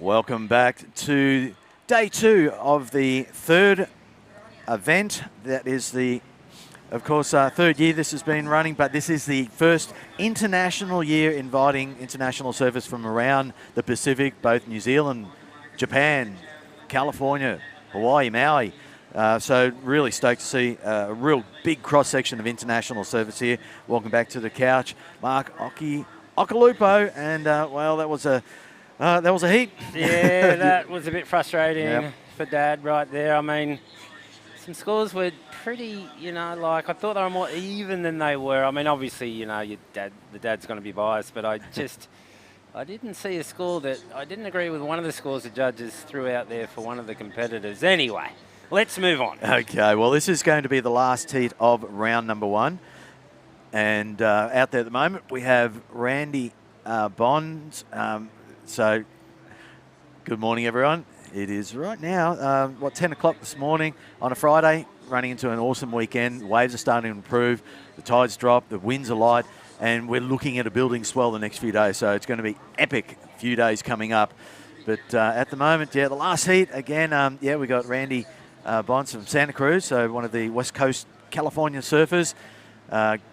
Welcome back to day 2 of the third event. That is of course, third year this has been running, but this is the first international year inviting international surfers from around the Pacific, both New Zealand, Japan, California, Hawaii, Maui. So really stoked to see a real big cross-section of international surfers here. Welcome back to the couch, Mark Okalupo, and well, that was a heat. Yeah, that was a bit frustrating Yep. for Dad right there. I mean, some scores were pretty, like I thought they were more even than they were. I mean, obviously, the dad's going to be biased, but I didn't see a score I didn't agree with one of the scores the judges threw out there for one of the competitors. Anyway, let's move on. Okay, well, this is going to be the last heat of round number 1. And out there at the moment, we have Randy Bonds. So, good morning, everyone. It is right now, 10 o'clock this morning on a Friday, running into an awesome weekend. The waves are starting to improve, the tides drop, the winds are light, and we're looking at a building swell the next few days. So it's going to be epic few days coming up. But at the moment, the last heat, again, we got Randy Bonds from Santa Cruz, so one of the West Coast California surfers.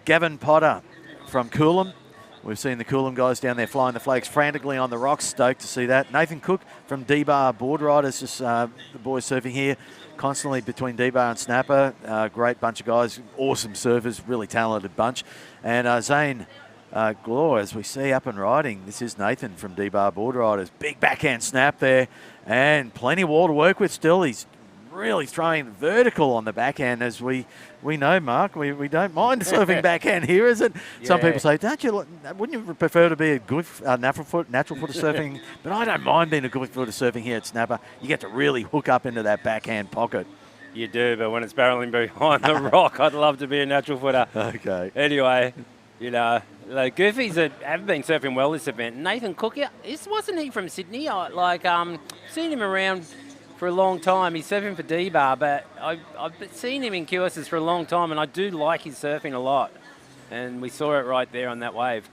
Gavin Potter from Coolum. We've seen the Coolum guys down there flying the flags frantically on the rocks. Stoked to see that. Nathan Cook from D-Bar Board Riders, just the boys surfing here constantly between D-Bar and Snapper. Great bunch of guys, awesome surfers, really talented bunch. And Zane Glore, as we see up and riding, this is Nathan from D-Bar Board Riders. Big backhand snap there and plenty of wall to work with still. He's really throwing vertical on the backhand, as we know, Mark. We don't mind surfing backhand here, is it? Yeah. Some people say, wouldn't you prefer to be a good natural footer surfing? But I don't mind being a good footer surfing here at Snapper. You get to really hook up into that backhand pocket. You do, but when it's barreling behind the rock, I'd love to be a natural footer. Okay. Anyway, the Goofies that have been surfing well this event. Nathan Cook, wasn't he from Sydney? Seen him around for a long time. He's surfing for D-Bar, but I've seen him in QSs for a long time, and I do like his surfing a lot. And we saw it right there on that wave.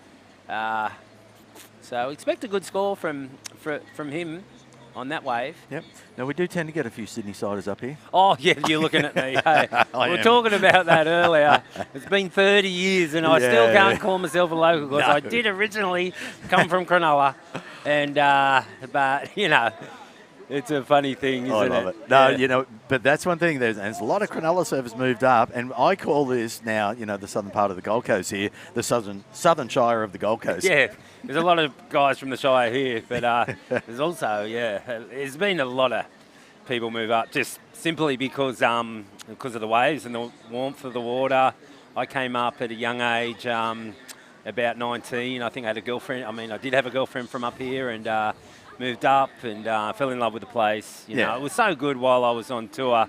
So expect a good score from him on that wave. Yep. Now, we do tend to get a few Sydney-siders up here. Oh, yeah, you're looking at me. Hey, we were talking about that earlier. It's been 30 years, and I still can't call myself a local because I did originally come from Cronulla. And, but, it's a funny thing, isn't it? I love it. No, but that's one thing. There's a lot of Cronulla surfers moved up, and I call this now, the southern part of the Gold Coast here, the southern Shire of the Gold Coast. Yeah, there's a lot of guys from the Shire here, but there's also, there's been a lot of people move up just simply because of the waves and the warmth of the water. I came up at a young age, about 19. I think I had a girlfriend. I did have a girlfriend from up here, and moved up and fell in love with the place. It was so good while I was on tour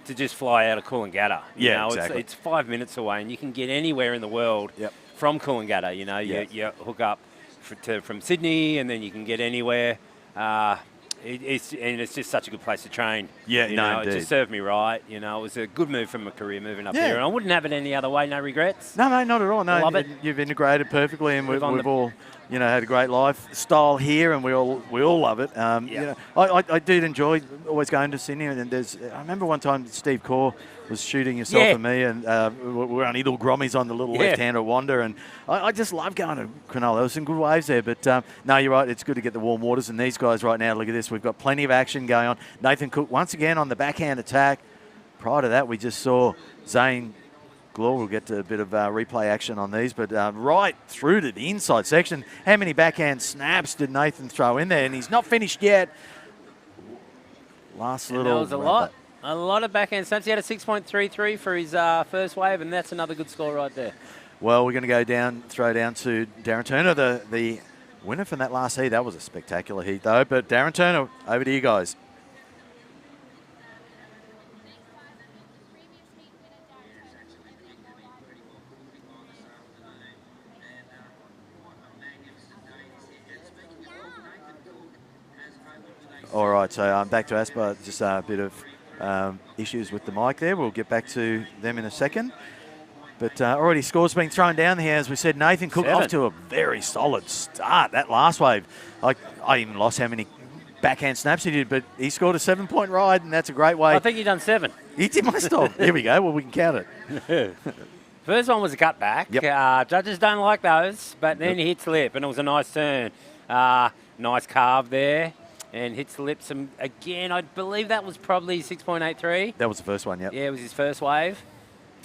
to just fly out of Coolangatta. Exactly. It's 5 minutes away, and you can get anywhere in the world from Coolangatta. You hook up from Sydney, and then you can get anywhere. It's just such a good place to train. Yeah, it just served me right. It was a good move for my career moving up here, and I wouldn't have it any other way. No regrets. No, not at all. No, love it. You've integrated perfectly, and we've all had a great lifestyle here, and we all love it. I did enjoy always going to Sydney, and I remember one time Steve Corr was shooting yourself and me, and we were on little grommies on the little left-hander wander, and I just love going to Cronulla. There was some good waves there, but no, you're right. It's good to get the warm waters, and these guys right now, look at this. We've got plenty of action going on. Nathan Cook once again on the backhand attack. Prior to that, we just saw Zane Glore. We'll get to a bit of replay action on these, but right through to the inside section. How many backhand snaps did Nathan throw in there? And he's not finished yet. There was a lot of backhand snaps. He had a 6.33 for his first wave, and that's another good score right there. Well, we're going to throw down to Darren Turner, the winner from that last heat. That was a spectacular heat, though. But Darren Turner, over to you guys. All right, so I'm back to Asper. Just a bit of issues with the mic there. We'll get back to them in a second. But already scores being thrown down here. As we said, Nathan Cook off to a very solid start. That last wave, I even lost how many backhand snaps he did, but he scored a 7-point ride, and that's a great way. I think he done 7. He must have. Here we go. Well, we can count it. First one was a cutback. Yep. Judges don't like those, but then he hits lip, and it was a nice turn. Nice carve there, and hits the lips. And again, I believe that was probably 6.83. That was the first one, yep. Yeah, it was his first wave.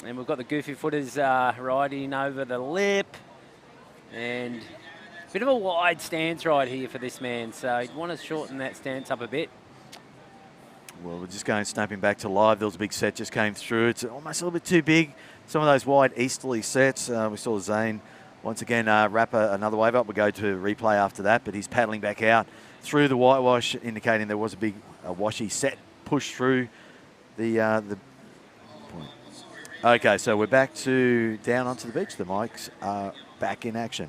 And we've got the goofy footers riding over the lip. And a bit of a wide stance right here for this man, so he'd want to shorten that stance up a bit. Well, we're just going snapping back to live. There was a big set just came through. It's almost a little bit too big. Some of those wide easterly sets. We saw Zane once again wrap another wave up. We'll go to replay after that, but he's paddling back out through the whitewash, indicating there was a big washy set push through the point. Okay, so we're back to down onto the beach. The mics are back in action.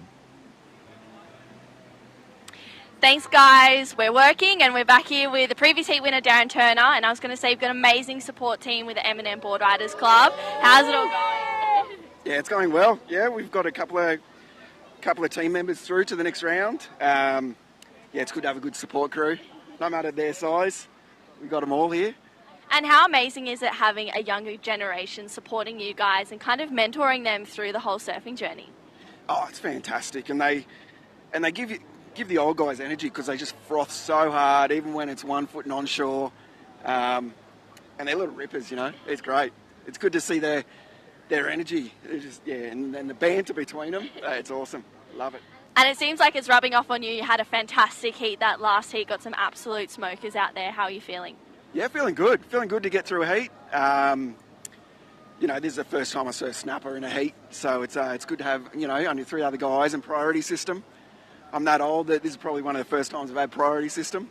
Thanks, guys. We're working, and we're back here with the previous heat winner, Darren Turner. And I was going to say, we've got an amazing support team with the M&M Board Riders Club. How's it all going? Yeah, it's going well. Yeah, we've got a couple of team members through to the next round. Yeah, it's good to have a good support crew. No matter their size, we've got them all here. And how amazing is it having a younger generation supporting you guys and kind of mentoring them through the whole surfing journey? Oh, it's fantastic, and they give the old guys energy because they just froth so hard, even when it's 1 foot and onshore. And they're little rippers, you know. It's great. It's good to see their energy. It's just, yeah, and the banter between them. It's awesome. Love it. And it seems like it's rubbing off on you. You had a fantastic heat that last heat, got some absolute smokers out there. How are you feeling? Yeah, feeling good. Feeling good to get through a heat. You know, this is the first time I surfed snapper in a heat, so it's good to have, you know, only 3 other guys and priority system. I'm that old that this is probably one of the first times I've had priority system.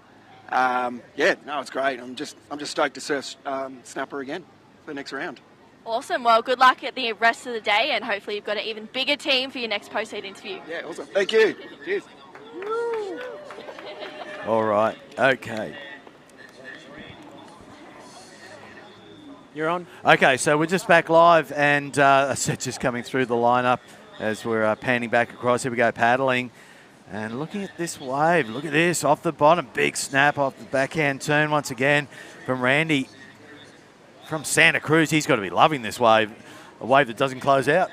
Yeah, no, it's great. I'm just stoked to surf snapper again for the next round. Awesome. Well, good luck at the rest of the day, and hopefully you've got an even bigger team for your next post-heat interview. Yeah, awesome. Thank you. Cheers. All right. Okay. You're on. Okay, so we're just back live, and a set just coming through the lineup as we're panning back across. Here we go, paddling. And looking at this wave, look at this, off the bottom, big snap off the backhand turn once again from Randy from Santa Cruz. He's got to be loving this wave, a wave that doesn't close out.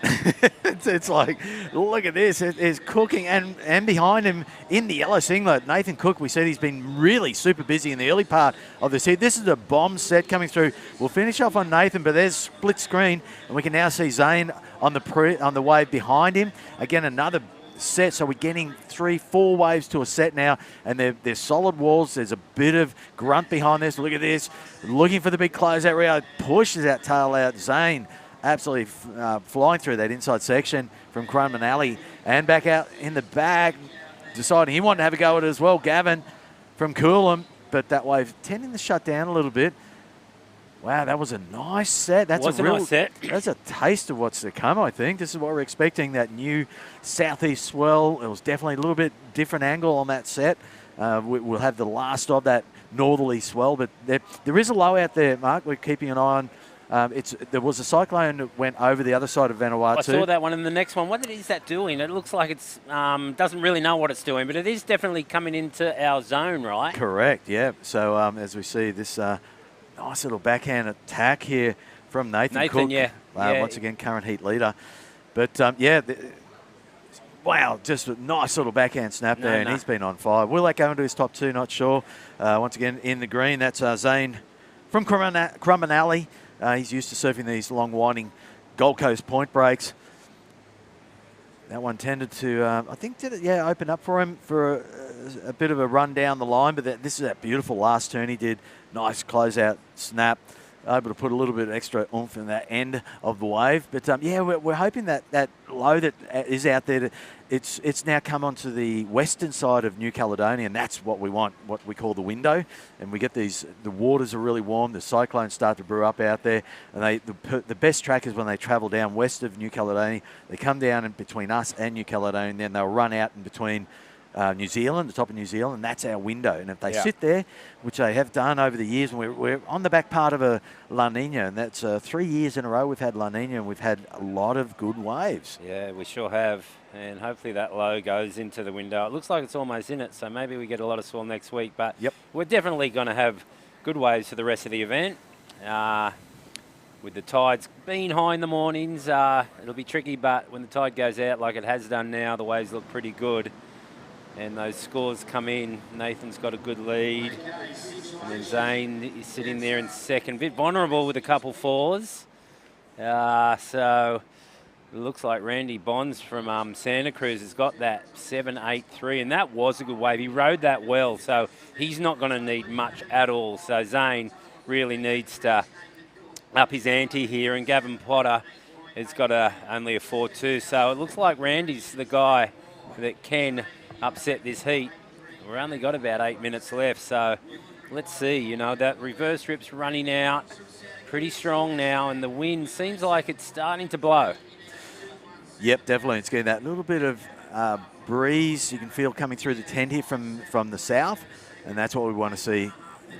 it's like, look at this, it is cooking. And behind him in the yellow singlet, Nathan Cook, we said he's been really super busy in the early part of this heat. This is a bomb set coming through. We'll finish off on Nathan, but there's split screen, and we can now see Zane on the wave behind him. Again, another set, so we're getting 3-4 waves to a set now, and they're solid walls. There's a bit of grunt behind this. Look at this, looking for the big closeout. Rio pushes that tail out. Zane absolutely flying through that inside section from Crumman Alley and back out in the back, deciding he wanted to have a go at it as well. Gavin from Coolum, but that wave tending to shut down a little bit. Wow, that was a nice set. That's a nice set. That's a taste of what's to come, I think. This is what we're expecting, that new southeast swell. It was definitely a little bit different angle on that set. We'll have the last of that northerly swell, but there is a low out there, Mark, we're keeping an eye on. There was a cyclone that went over the other side of Vanuatu. I saw that one in the next one. What is that doing? It looks like it's doesn't really know what it's doing, but it is definitely coming into our zone, right? Correct, yeah. So as we see this nice little backhand attack here from Nathan Cook. Yeah. Once again, current heat leader. But, wow, just a nice little backhand snap there, and he's been on fire. Will that go into his top 2? Not sure. Once again, in the green, that's Zane from Crumman Alley. He's used to surfing these long, winding Gold Coast point breaks. That one tended to, I think, open up for him for a bit of a run down the line, but this is that beautiful last turn he did. Nice closeout snap, able to put a little bit of extra oomph in that end of the wave. But we're hoping that low that is out there, it's now come onto the western side of New Caledonia, and that's what we want, what we call the window. And we get the waters are really warm, the cyclones start to brew up out there, and the best track is when they travel down west of New Caledonia. They come down in between us and New Caledonia, and then they'll run out in between New Zealand, the top of New Zealand, and that's our window. And if they sit there, which they have done over the years, and we're on the back part of a La Nina, and that's 3 years in a row we've had La Nina, and we've had a lot of good waves. Yeah, we sure have, and hopefully that low goes into the window. It looks like it's almost in it, so maybe we get a lot of swell next week, but we're definitely going to have good waves for the rest of the event. With the tides being high in the mornings, it'll be tricky, but when the tide goes out like it has done now, the waves look pretty good. And those scores come in. Nathan's got a good lead. And then Zane is sitting there in second. A bit vulnerable with a couple fours. So it looks like Randy Bonds from Santa Cruz has got that 7.83, and that was a good wave. He rode that well, so he's not going to need much at all. So Zane really needs to up his ante here, and Gavin Potter has got only a 4.2. So it looks like Randy's the guy that can upset this heat. We've only got about 8 minutes left, so let's see. You know, that reverse rip's running out pretty strong now, and the wind seems like it's starting to blow. Yep, definitely. It's getting that little bit of breeze you can feel coming through the tent here from the south, and that's what we want to see.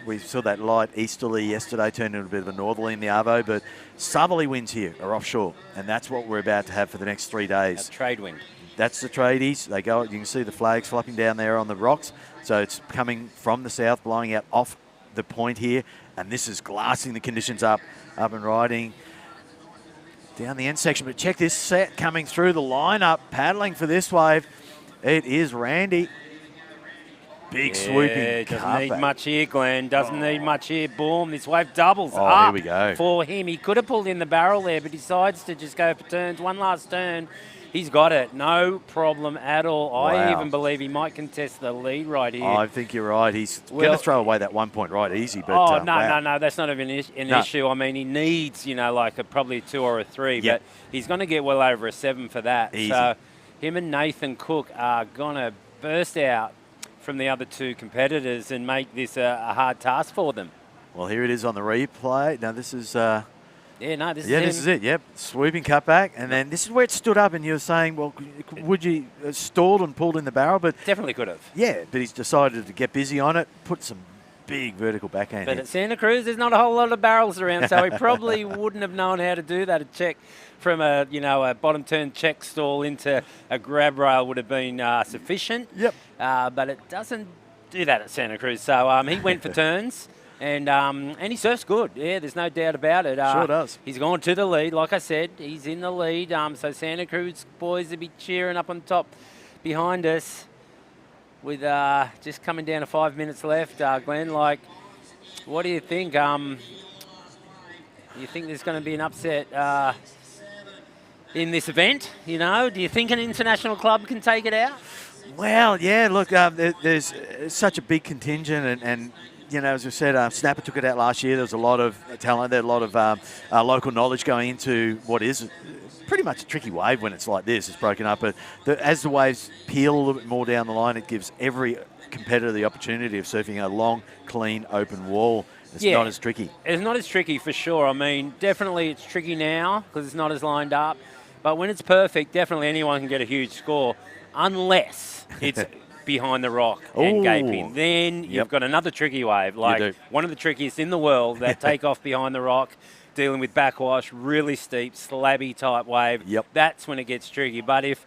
We saw that light easterly yesterday turn into a bit of a northerly in the Arvo, but southerly winds here are offshore, and that's what we're about to have for the next 3 days. A trade wind. That's the tradies. They go. You can see the flags flapping down there on the rocks. So it's coming from the south, blowing out off the point here, and this is glassing the conditions up and riding down the end section. But check this set coming through the lineup, paddling for this wave. It is Randy. Big swooping. Doesn't need much here, Glenn. Doesn't need much here. Boom. This wave doubles Oh, up here we go. for him. He could have pulled in the barrel there, but decides to just go for turns. One last turn. He's got it. No problem at all. Wow. I even believe he might contest the lead right here. I think you're right. He's going to throw away that 1 point right easy. But, no, wow. that's not even an issue. I mean, he needs, like probably a 2 or a 3, Yep. but he's going to get well over a 7 for that. Easy. So him and Nathan Cook are going to burst out from the other 2 competitors and make this a hard task for them. Well, here it is on the replay. Now, this is... this is it. Yep, swooping cutback, and then this is where it stood up. And you were saying, well, would you stalled and pulled in the barrel? But definitely could have. Yeah, but he's decided to get busy on it, put some big vertical backhand. But at Santa Cruz, there's not a whole lot of barrels around, so he probably wouldn't have known how to do that. A check from a bottom turn check stall into a grab rail would have been sufficient. Yep. But it doesn't do that at Santa Cruz. So he went for turns. And he surfs good. Yeah, there's no doubt about it. Sure does. He's gone to the lead. Like I said, he's in the lead. So Santa Cruz boys will be cheering up on top behind us with just coming down to 5 minutes left. Glenn, what do you think? You think there's going to be an upset in this event? Do you think an international club can take it out? Well, yeah, look, there's such a big contingent and as we said, Snapper took it out last year. There was a lot of talent there, a lot of local knowledge going into what is pretty much a tricky wave when it's like this. It's broken up. But as the waves peel a little bit more down the line, it gives every competitor the opportunity of surfing a long, clean, open wall. It's not as tricky. It's not as tricky for sure. I mean, definitely it's tricky now because it's not as lined up. But when it's perfect, definitely anyone can get a huge score unless it's behind the rock and gaping. Then you've got another tricky wave, one of the trickiest in the world that take off behind the rock, dealing with backwash, really steep, slabby type wave. Yep. That's when it gets tricky. But if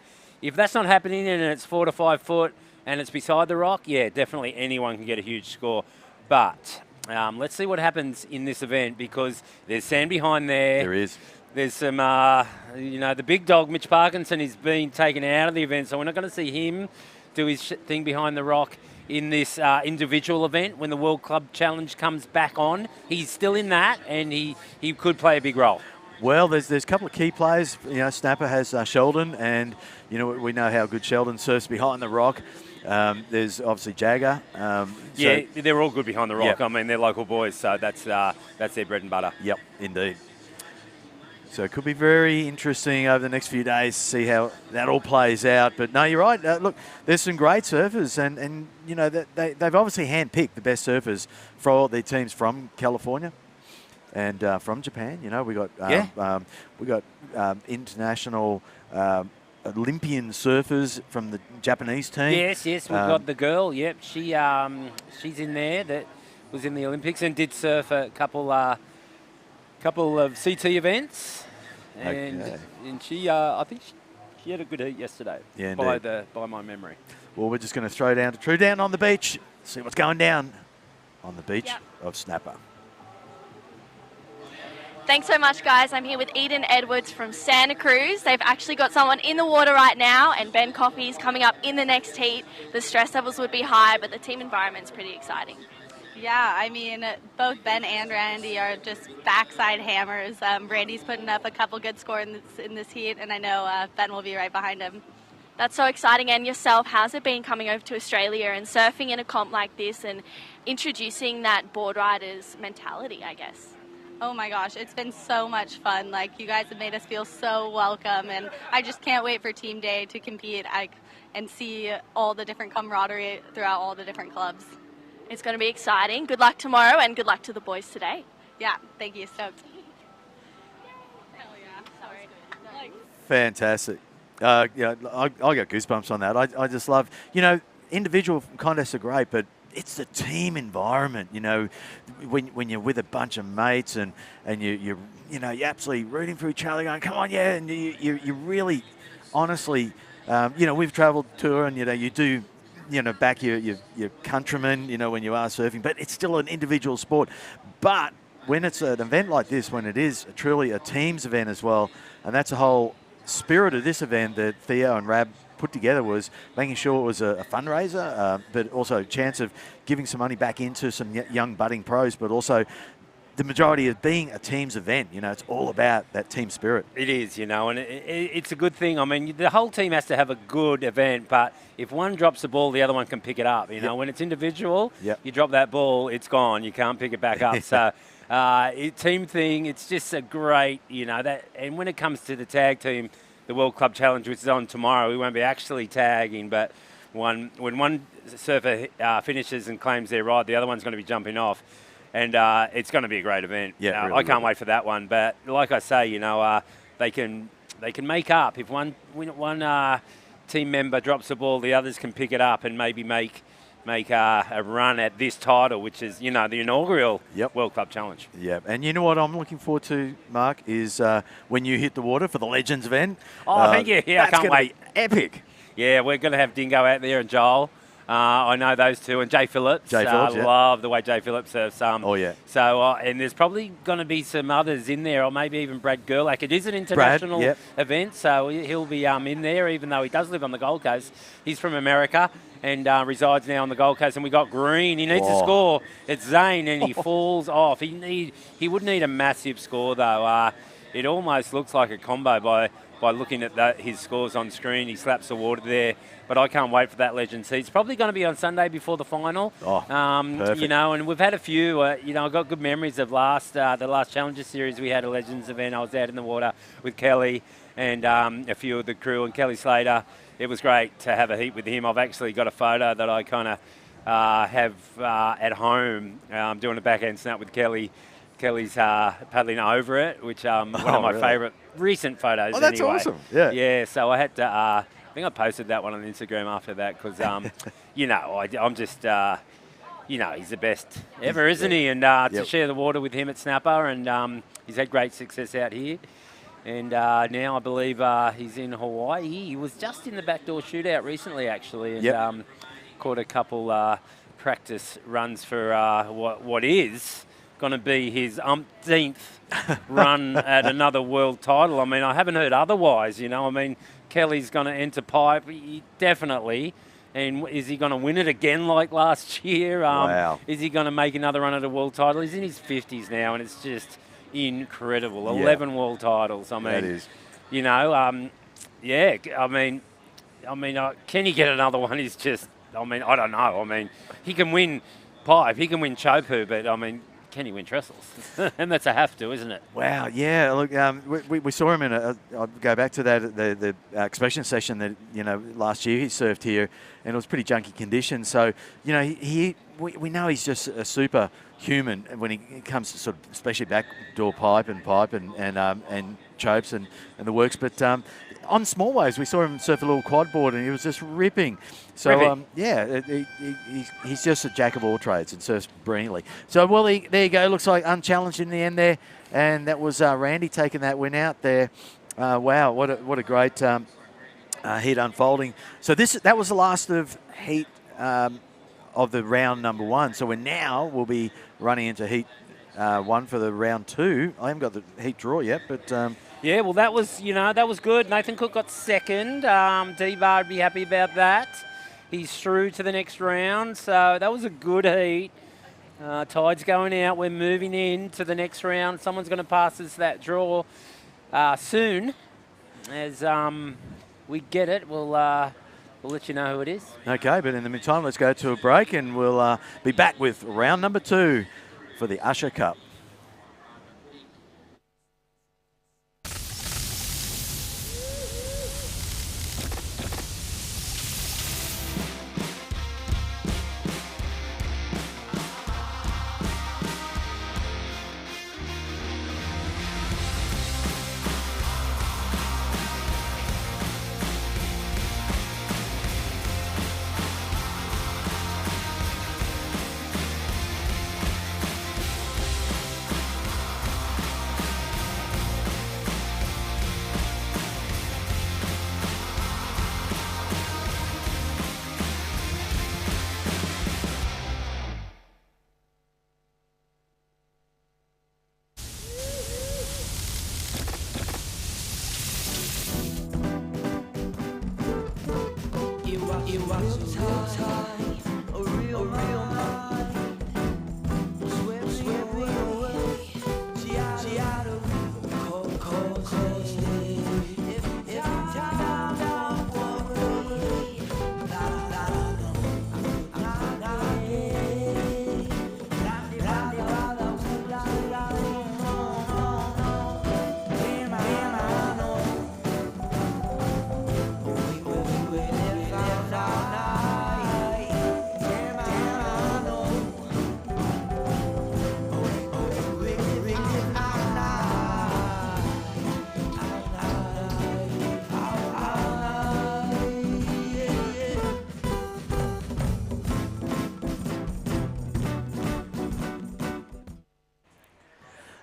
that's not happening and it's 4 to 5 foot and it's beside the rock, yeah, definitely anyone can get a huge score. But let's see what happens in this event because there's sand behind there. There is. There's some, the big dog, Mitch Parkinson, is being taken out of the event, so we're not going to see him do his thing behind the rock in this individual event when the World Club Challenge comes back on. He's still in that, and he could play a big role. Well, there's a couple of key players. Snapper has Sheldon, and we know how good Sheldon surfs behind the rock. There's obviously Jagger. They're all good behind the rock. Yep. I mean, they're local boys, so that's their bread and butter. Yep, indeed. So it could be very interesting over the next few days to see how that all plays out. But no, you're right. Look, there's some great surfers, and they've obviously handpicked the best surfers for all their teams from California and from Japan. We got international Olympian surfers from the Japanese team. Yes, we've got the girl. Yep, she's in there that was in the Olympics and did surf a couple of CT events. And she, I think she had a good heat yesterday. Yeah, by my memory. Well, we're just going to throw down to True Down on the beach, see what's going down. on the beach Yep. of Snapper. Thanks so much, guys. I'm here with Eden Edwards from Santa Cruz. They've actually got someone in the water right now, and Ben Coffey's coming up in the next heat. The stress levels would be high, but the team environment's pretty exciting. Yeah, I mean, both Ben and Randy are just backside hammers. Randy's putting up a couple good scores in this heat, and I know Ben will be right behind him. That's so exciting. And yourself, how's it been coming over to Australia and surfing in a comp like this and introducing that board riders mentality, I guess? Oh my gosh, it's been so much fun. Like, you guys have made us feel so welcome, and I just can't wait for team day to compete and see all the different camaraderie throughout all the different clubs. It's going to be exciting. Good luck tomorrow, and good luck to the boys today. Yeah, thank you. Stoked. Fantastic. Yeah, I got goosebumps on that. I just love, individual contests are great, but it's the team environment, when you're with a bunch of mates and you're absolutely rooting for each other, going, come on, yeah, and you really, honestly, we've travelled tour and, you do, back your countrymen, when you are surfing, but it's still an individual sport. But when it's an event like this, when it is truly a team's event as well, and that's the whole spirit of this event that Theo and Rab put together, was making sure it was a fundraiser, but also a chance of giving some money back into some young budding pros, but also the majority of being a team's event. It's all about that team spirit. It is, and it's a good thing. I mean, the whole team has to have a good event, but if one drops the ball, the other one can pick it up. When it's individual, you drop that ball, it's gone. You can't pick it back up. So team thing, it's just a great, that. And when it comes to the tag team, the World Club Challenge, which is on tomorrow, we won't be actually tagging, but when one surfer finishes and claims their ride, the other one's going to be jumping off. And it's going to be a great event. Yeah, I can't wait for that one. But like I say, they can make up. If one team member drops the ball, the others can pick it up and maybe make a run at this title, which is, the inaugural World Club Challenge. Yeah, and you know what I'm looking forward to, Mark, is when you hit the water for the Legends event. Oh, thank you. Yeah, I can't wait. Epic. Yeah, we're going to have Dingo out there and Joel. I know those two, and Jay Phillips. Love the way Jay Phillips surfs. Oh, yeah. So, and there's probably going to be some others in there, or maybe even Brad Gerlach. It is an international event, so he'll be in there, even though he does live on the Gold Coast. He's from America and resides now on the Gold Coast. And we got Green. He needs to score. It's Zane, and he falls off. He would need a massive score, though. It almost looks like a combo by looking at his scores on screen. He slaps the water there. But I can't wait for that Legends heat. It's probably going to be on Sunday before the final. Perfect. And we've had a few. I've got good memories of the last Challenger Series. We had a Legends event. I was out in the water with Kelly and a few of the crew, and Kelly Slater. It was great to have a heat with him. I've actually got a photo that I kind of have at home doing a backhand snap with Kelly. Kelly's paddling over it, which one of my favourite recent photos. Oh, that's anyway. awesome. Yeah. Yeah, so I had to... I think I posted that one on Instagram after that because, I'm just, he's the best ever, isn't he? And to share the water with him at Snapper, and he's had great success out here. And now I believe he's in Hawaii. He was just in the backdoor shootout recently, actually, and caught a couple practice runs for what is going to be his umpteenth run at another world title. I mean, I haven't heard otherwise, I mean, Kelly's going to enter pipe, definitely. And is he going to win it again like last year? Wow. Is he going to make another run at a world title? He's in his 50s now, and it's just incredible. 11 world titles. I mean, that is. I mean, can he get another one? He's just, I don't know. I mean, he can win pipe, he can win Chopu, but I mean, can he win trestles? And that's a have to, isn't it? Wow, yeah. Look, we saw him in I'll go back to that, the exhibition session that, last year he surfed here, and it was pretty junky conditions. So, we know he's just a super human when he comes to sort of, especially backdoor pipe and chopes and the works. But on small waves, we saw him surf a little quad board, and he was just ripping. So, he's just a jack of all trades and surfs brilliantly. So, well, there you go. Looks like unchallenged in the end there. And that was Randy taking that win out there. Wow, what a great heat unfolding. So that was the last of heat of the round number 1. So we'll be running into heat 1 for the round 2. I haven't got the heat draw yet, but Yeah, well, that was good. Nathan Cook got second. D-Bar would be happy about that. He's through to the next round, so that was a good heat. Tide's going out. We're moving in to the next round. Someone's going to pass us that draw soon. As we get it, we'll let you know who it is. okay. But in the meantime, let's go to a break, and we'll be back with round number 2 for the Usher Cup.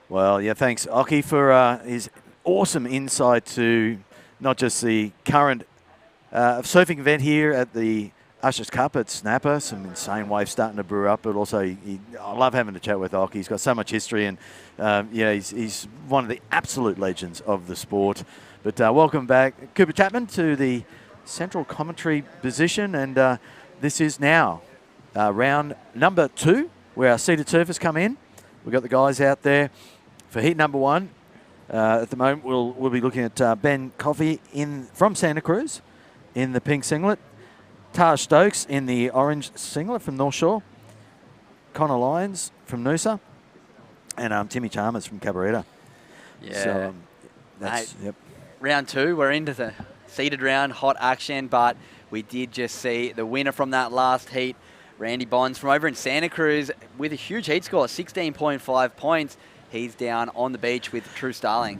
Well, yeah, thanks, Occy, for his awesome insight to not just the current surfing event here at the Usher Cup at Snapper, some insane waves starting to brew up, but also I love having a chat with Occy. He's got so much history, and he's one of the absolute legends of the sport. But welcome back, Cooper Chapman, to the central commentary position, and this is now round number 2, where our seated surfers come in. We've got the guys out there for heat number 1. At the moment, we'll be looking at Ben Coffey from Santa Cruz in the pink singlet, Taj Stokes in the orange singlet from North Shore, Connor Lyons from Noosa, and Timmy Chalmers from Cabarita. Yeah. So, that's, Mate, yep. Round 2, we're into the seeded round, hot action, but we did just see the winner from that last heat, Randy Bonds from over in Santa Cruz, with a huge heat score, 16.5 points. He's down on the beach with True Starling.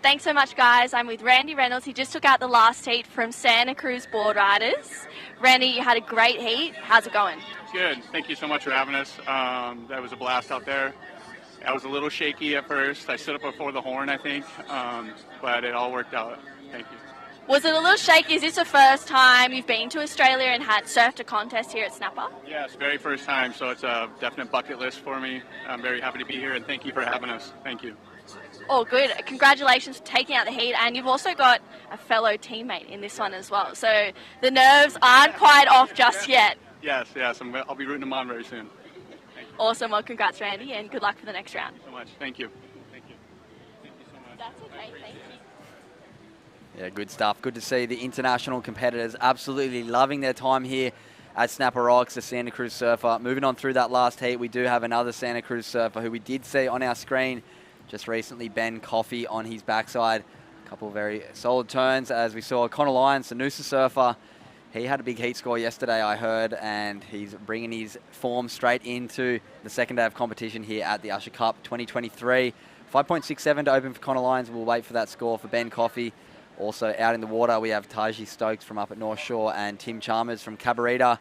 Thanks so much, guys. I'm with Randy Reynolds. He just took out the last heat from Santa Cruz Board Riders. Randy, you had a great heat. How's it going? Good. Thank you so much for having us. That was a blast out there. I was a little shaky at first. I stood up before the horn, I think, but it all worked out. Thank you. Was it a little shaky? Is this the first time you've been to Australia and had surfed a contest here at Snapper? Yes, very first time, so it's a definite bucket list for me. I'm very happy to be here, and thank you for having us. Thank you. Oh, good. Congratulations for taking out the heat, and you've also got a fellow teammate in this one as well. So the nerves aren't quite off just yet. Yes. I'll be rooting them on very soon. Awesome. Well, congrats, Randy, and good luck for the next round. Thank you so much. Thank you. Thank you so much. That's okay. Thank you. Yeah, good stuff. Good to see the international competitors absolutely loving their time here at Snapper Rocks, the Santa Cruz surfer. Moving on through that last heat, we do have another Santa Cruz surfer who we did see on our screen just recently, Ben Coffey on his backside. A couple of very solid turns, as we saw Connor Lyons, the Noosa surfer. He had a big heat score yesterday, I heard, and he's bringing his form straight into the second day of competition here at the Usher Cup 2023. 5.67 to open for Connor Lyons. We'll wait for that score for Ben Coffey. Also out in the water, we have Taji Stokes from up at North Shore and Tim Chalmers from Cabarita.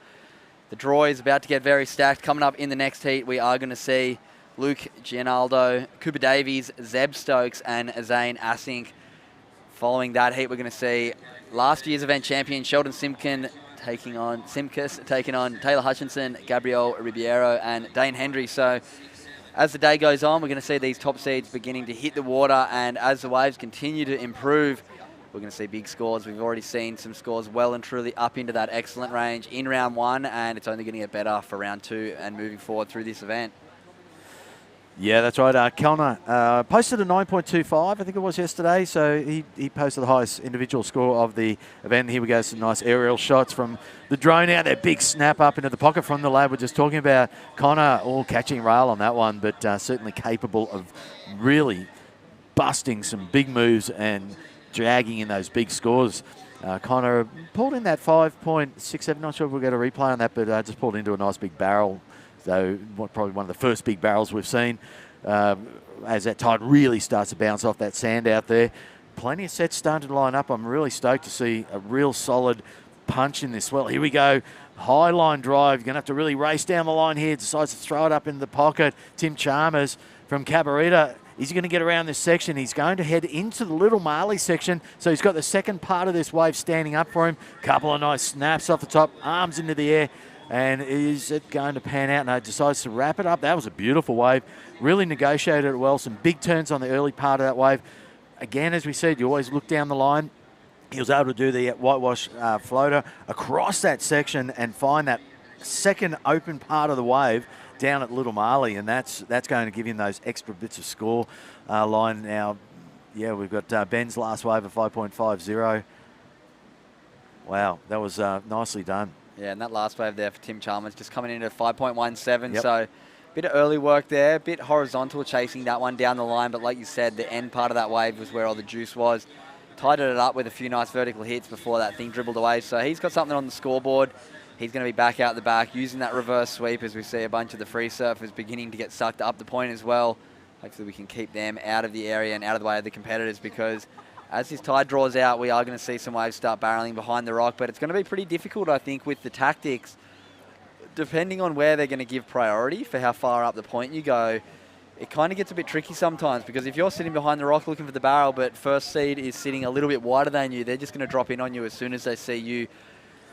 The draw is about to get very stacked. Coming up in the next heat, we are going to see Luke Gianaldo, Cooper Davies, Zeb Stokes, and Zane Asink. Following that heat, we're going to see last year's event champion Sheldon Simpkin taking on Simkus, taking on Taylor Hutchinson, Gabriel Ribeiro, and Dane Hendry. So as the day goes on, we're going to see these top seeds beginning to hit the water, and as the waves continue to improve, we're going to see big scores. We've already seen some scores well and truly up into that excellent range in round 1, and it's only going to get better for round 2 and moving forward through this event. Yeah, that's right. Kellner posted a 9.25, I think it was yesterday. So he posted the highest individual score of the event. Here we go, some nice aerial shots from the drone out there. Big snap up into the pocket from the lad we're just talking about. Connor all catching rail on that one, but certainly capable of really busting some big moves and dragging in those big scores. Connor pulled in that 5.67. Not sure if we'll get a replay on that, but just pulled into a nice big barrel. So probably one of the first big barrels we've seen as that tide really starts to bounce off that sand out there. Plenty of sets starting to line up. I'm really stoked to see a real solid punch in this. Well, here we go. High line drive. You're going to have to really race down the line here. Decides to throw it up in the pocket. Tim Chalmers from Cabarita. Is he going to get around this section? He's going to head into the Little Marley section. So he's got the second part of this wave standing up for him. Couple of nice snaps off the top. Arms into the air. And is it going to pan out? No, decides to wrap it up. That was a beautiful wave. Really negotiated it well. Some big turns on the early part of that wave. Again, as we said, you always look down the line. He was able to do the whitewash floater across that section and find that second open part of the wave down at Little Marley, and that's going to give him those extra bits of score line. Now, yeah, we've got Ben's last wave of 5.50. Wow, that was nicely done. Yeah, and that last wave there for Tim Chalmers just coming in at 5.17. Yep. So a bit of early work there, a bit horizontal chasing that one down the line. But like you said, the end part of that wave was where all the juice was. Tidied it up with a few nice vertical hits before that thing dribbled away. So he's got something on the scoreboard. He's going to be back out the back using that reverse sweep as we see a bunch of the free surfers beginning to get sucked up the point as well. Hopefully we can keep them out of the area and out of the way of the competitors, because as this tide draws out, we are going to see some waves start barreling behind the rock, but it's going to be pretty difficult, I think, with the tactics. Depending on where they're going to give priority for how far up the point you go, it kind of gets a bit tricky sometimes, because if you're sitting behind the rock looking for the barrel, but first seed is sitting a little bit wider than you, they're just going to drop in on you as soon as they see you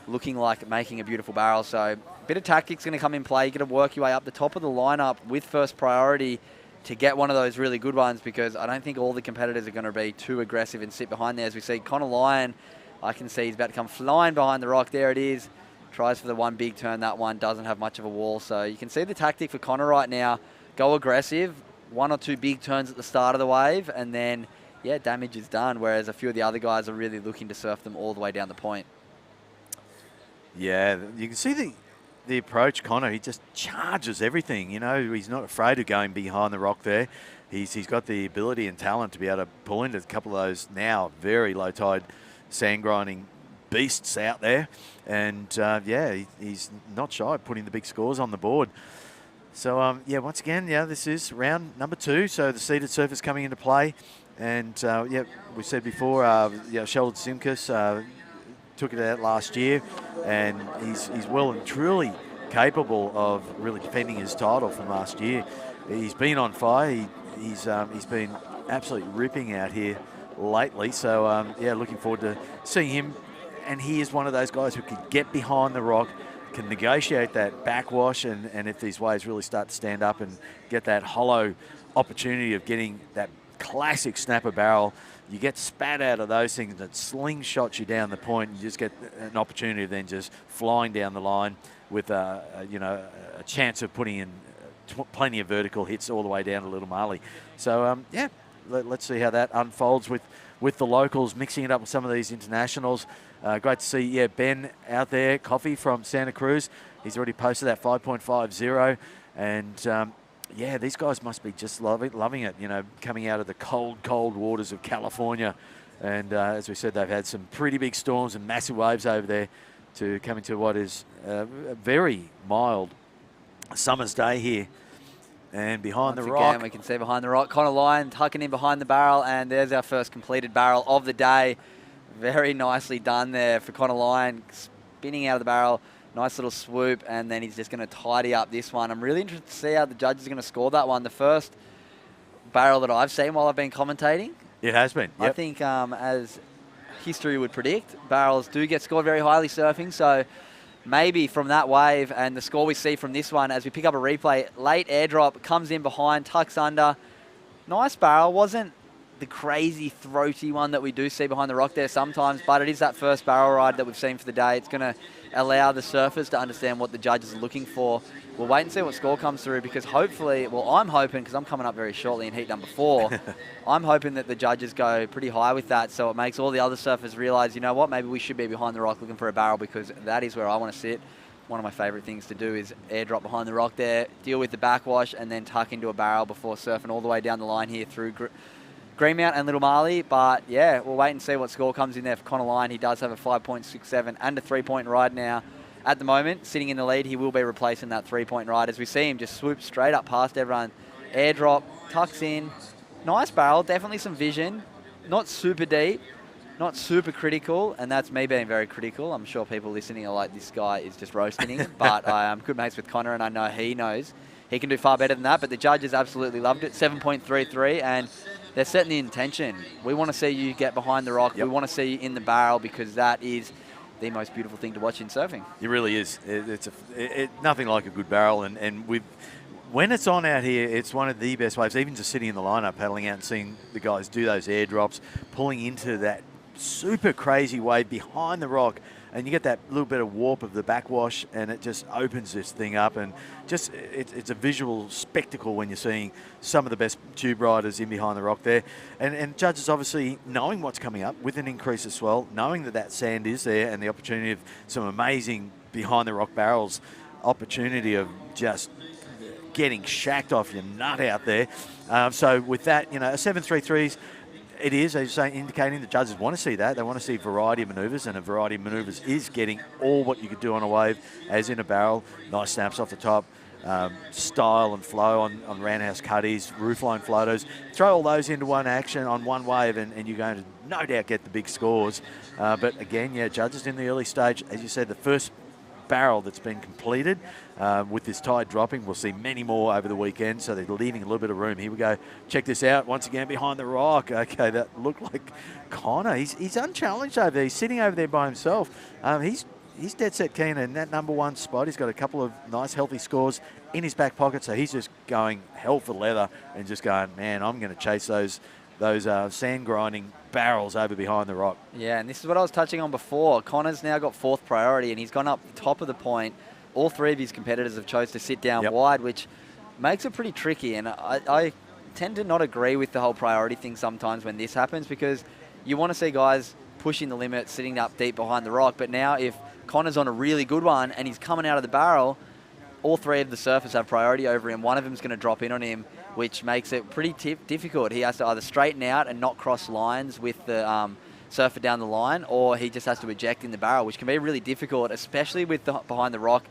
looking like making a beautiful barrel. So a bit of tactics going to come in play. You've got to work your way up the top of the lineup with first priority to get one of those really good ones, because I don't think all the competitors are going to be too aggressive and sit behind there. As we see Connor Lyon, I can see he's about to come flying behind the rock. There it is. Tries for the one big turn. That one doesn't have much of a wall. So you can see the tactic for Connor right now. Go aggressive. One or two big turns at the start of the wave, and then, yeah, damage is done, whereas a few of the other guys are really looking to surf them all the way down the point. Yeah, you can see the approach, Connor. He just charges everything. You know, he's not afraid of going behind the rock there. He's got the ability and talent to be able to pull into a couple of those now very low tide sand grinding beasts out there. And yeah, he's not shy of putting the big scores on the board. So yeah, once again, yeah, this is round number 2. So the seeded surfers coming into play. And yeah, we said before, yeah, Sheldon Simkus took it out last year, and he's well and truly capable of really defending his title from last year. He's been on fire. He's been absolutely ripping out here lately. So yeah, looking forward to seeing him. And he is one of those guys who can get behind the rock, can negotiate that backwash, and if these waves really start to stand up and get that hollow opportunity of getting that classic snapper barrel, you get spat out of those things that slingshots you down the point. You just get an opportunity of then just flying down the line with you know, a chance of putting in plenty of vertical hits all the way down to Little Marley. So yeah, let's see how that unfolds with the locals, mixing it up with some of these internationals. Great to see, yeah, Ben out there, Coffee from Santa Cruz. He's already posted that 5.50, and yeah, these guys must be just loving it, you know, coming out of the cold, cold waters of California. And as we said, they've had some pretty big storms and massive waves over there to come into what is a very mild summer's day here. And behind the rock, again, we can see behind the rock, Connor Lyon tucking in behind the barrel, and there's our first completed barrel of the day. Very nicely done there for Connor Lyon, spinning out of the barrel. Nice little swoop, and then he's just going to tidy up this one. I'm really interested to see how the judges are going to score that one. The first barrel that I've seen while I've been commentating. It has been. Yep. I think as history would predict. Barrels do get scored very highly surfing, so maybe from that wave and the score we see from this one as we pick up a replay, late airdrop, comes in behind, tucks under. Nice barrel. Wasn't the crazy throaty one that we do see behind the rock there sometimes, but it is that first barrel ride that we've seen for the day. It's going to allow the surfers to understand what the judges are looking for. We'll wait and see what score comes through because hopefully, well, I'm hoping, because I'm coming up very shortly in heat number 4, I'm hoping that the judges go pretty high with that, so it makes all the other surfers realise, you know what, maybe we should be behind the rock looking for a barrel because that is where I want to sit. One of my favourite things to do is airdrop behind the rock there, deal with the backwash, and then tuck into a barrel before surfing all the way down the line here through Greenmount and Little Marley. But yeah, we'll wait and see what score comes in there for Connor Lyon. He does have a 5.67 and a 3-point ride now. At the moment, sitting in the lead, he will be replacing that 3-point ride as we see him just swoop straight up past everyone. Airdrop, tucks in. Nice barrel, definitely some vision. Not super deep, not super critical, and that's me being very critical. I'm sure people listening are like, this guy is just roasting him, but I'm good mates with Connor, and I know he knows he can do far better than that, but the judges absolutely loved it. 7.33, and they're setting the intention. We want to see you get behind the rock. Yep. We want to see you in the barrel because that is the most beautiful thing to watch in surfing. It really is. It's nothing like a good barrel, and when it's on out here, it's one of the best waves. Even just sitting in the lineup, paddling out and seeing the guys do those airdrops, pulling into that super crazy wave behind the rock, and you get that little bit of warp of the backwash, and it just opens this thing up, and just it's a visual spectacle when you're seeing some of the best tube riders in behind the rock there, and judges obviously knowing what's coming up with an increase of swell, knowing that sand is there, and the opportunity of some amazing behind the rock barrels, opportunity of just getting shacked off your nut out there. So with that, you know, a 7.33's. It is, as you say, indicating the judges want to see that. They want to see variety of manoeuvres, and a variety of manoeuvres is getting all what you could do on a wave, as in a barrel. Nice snaps off the top, style and flow on roundhouse cutties, roofline floaters. Throw all those into one action on one wave, and you're going to no doubt get the big scores. But again, yeah, judges in the early stage, as you said, the first barrel that's been completed with this tide dropping. We'll see many more over the weekend, so they're leaving a little bit of room. Here we go. Check this out once again behind the rock. Okay, that looked like Connor. He's unchallenged over there. He's sitting over there by himself. He's dead set keen in that number 1 spot. He's got a couple of nice healthy scores in his back pocket, so he's just going hell for leather and just going, man, I'm going to chase those sand grinding barrels over behind the rock. Yeah, and this is what I was touching on before. Connor's now got 4th priority, and he's gone up the top of the point. All 3 of his competitors have chose to sit down wide, which makes it pretty tricky. And I tend to not agree with the whole priority thing sometimes when this happens, because you want to see guys pushing the limit, sitting up deep behind the rock. But now if Connor's on a really good one and he's coming out of the barrel, all 3 of the surfers have priority over him. One of them's going to drop in on him, which makes it pretty difficult. He has to either straighten out and not cross lines with the surfer down the line, or he just has to eject in the barrel, which can be really difficult, especially with the behind the rock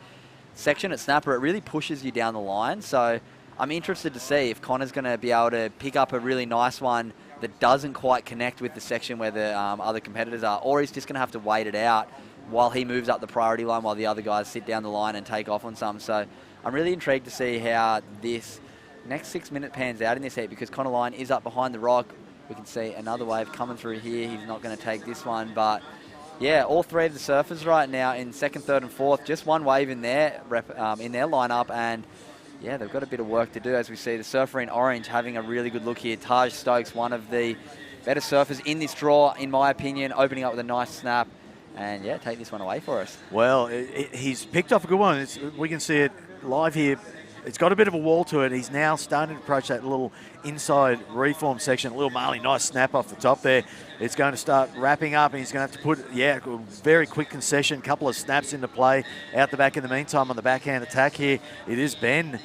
section at Snapper. It really pushes you down the line. So I'm interested to see if Connor's going to be able to pick up a really nice one that doesn't quite connect with the section where the other competitors are, or he's just going to have to wait it out while he moves up the priority line while the other guys sit down the line and take off on some. So I'm really intrigued to see how this next 6 minute pans out in this heat, because Connor Lyon is up behind the rock. We can see another wave coming through here. He's not going to take this one, but yeah, all 3 of the surfers right now in 2nd, 3rd and 4th. Just one wave in their lineup, and yeah, they've got a bit of work to do. As we see the surfer in orange having a really good look here. Taj Stokes, one of the better surfers in this draw, in my opinion, opening up with a nice snap. And yeah, take this one away for us. Well, he's picked off a good one. We can see it live here. It's got a bit of a wall to it. He's now starting to approach that little inside reform section. Little Marley, nice snap off the top there. It's going to start wrapping up, and he's going to have to put, a very quick concession, couple of snaps into play out the back in the meantime on the backhand attack here. It is Ben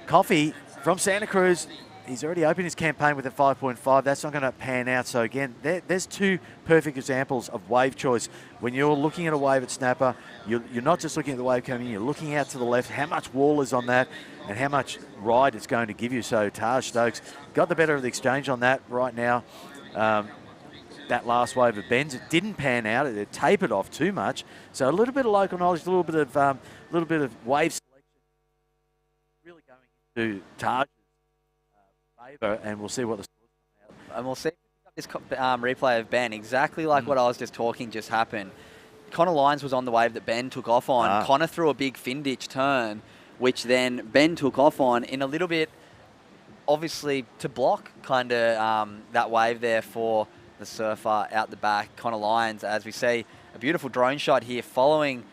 Coffey from Santa Cruz. He's already opened his campaign with a 5.5. That's not going to pan out. So again, there's 2 perfect examples of wave choice. When you're looking at a wave at Snapper, you're not just looking at the wave coming in, you're looking out to the left, how much wall is on that and how much ride it's going to give you. So Taj Stokes got the better of the exchange on that right now. That last wave of Ben's, it didn't pan out. It tapered off too much. So a little bit of local knowledge, a little bit of wave selection, really going into Taj. And we'll see what the scores come out. And we'll see This replay of Ben, exactly like what I was just talking just happened. Connor Lyons was on the wave that Ben took off on. Connor threw a big fin ditch turn, which then Ben took off on in a little bit, obviously to block kind of that wave there for the surfer out the back. Connor Lyons, as we see, a beautiful drone shot here following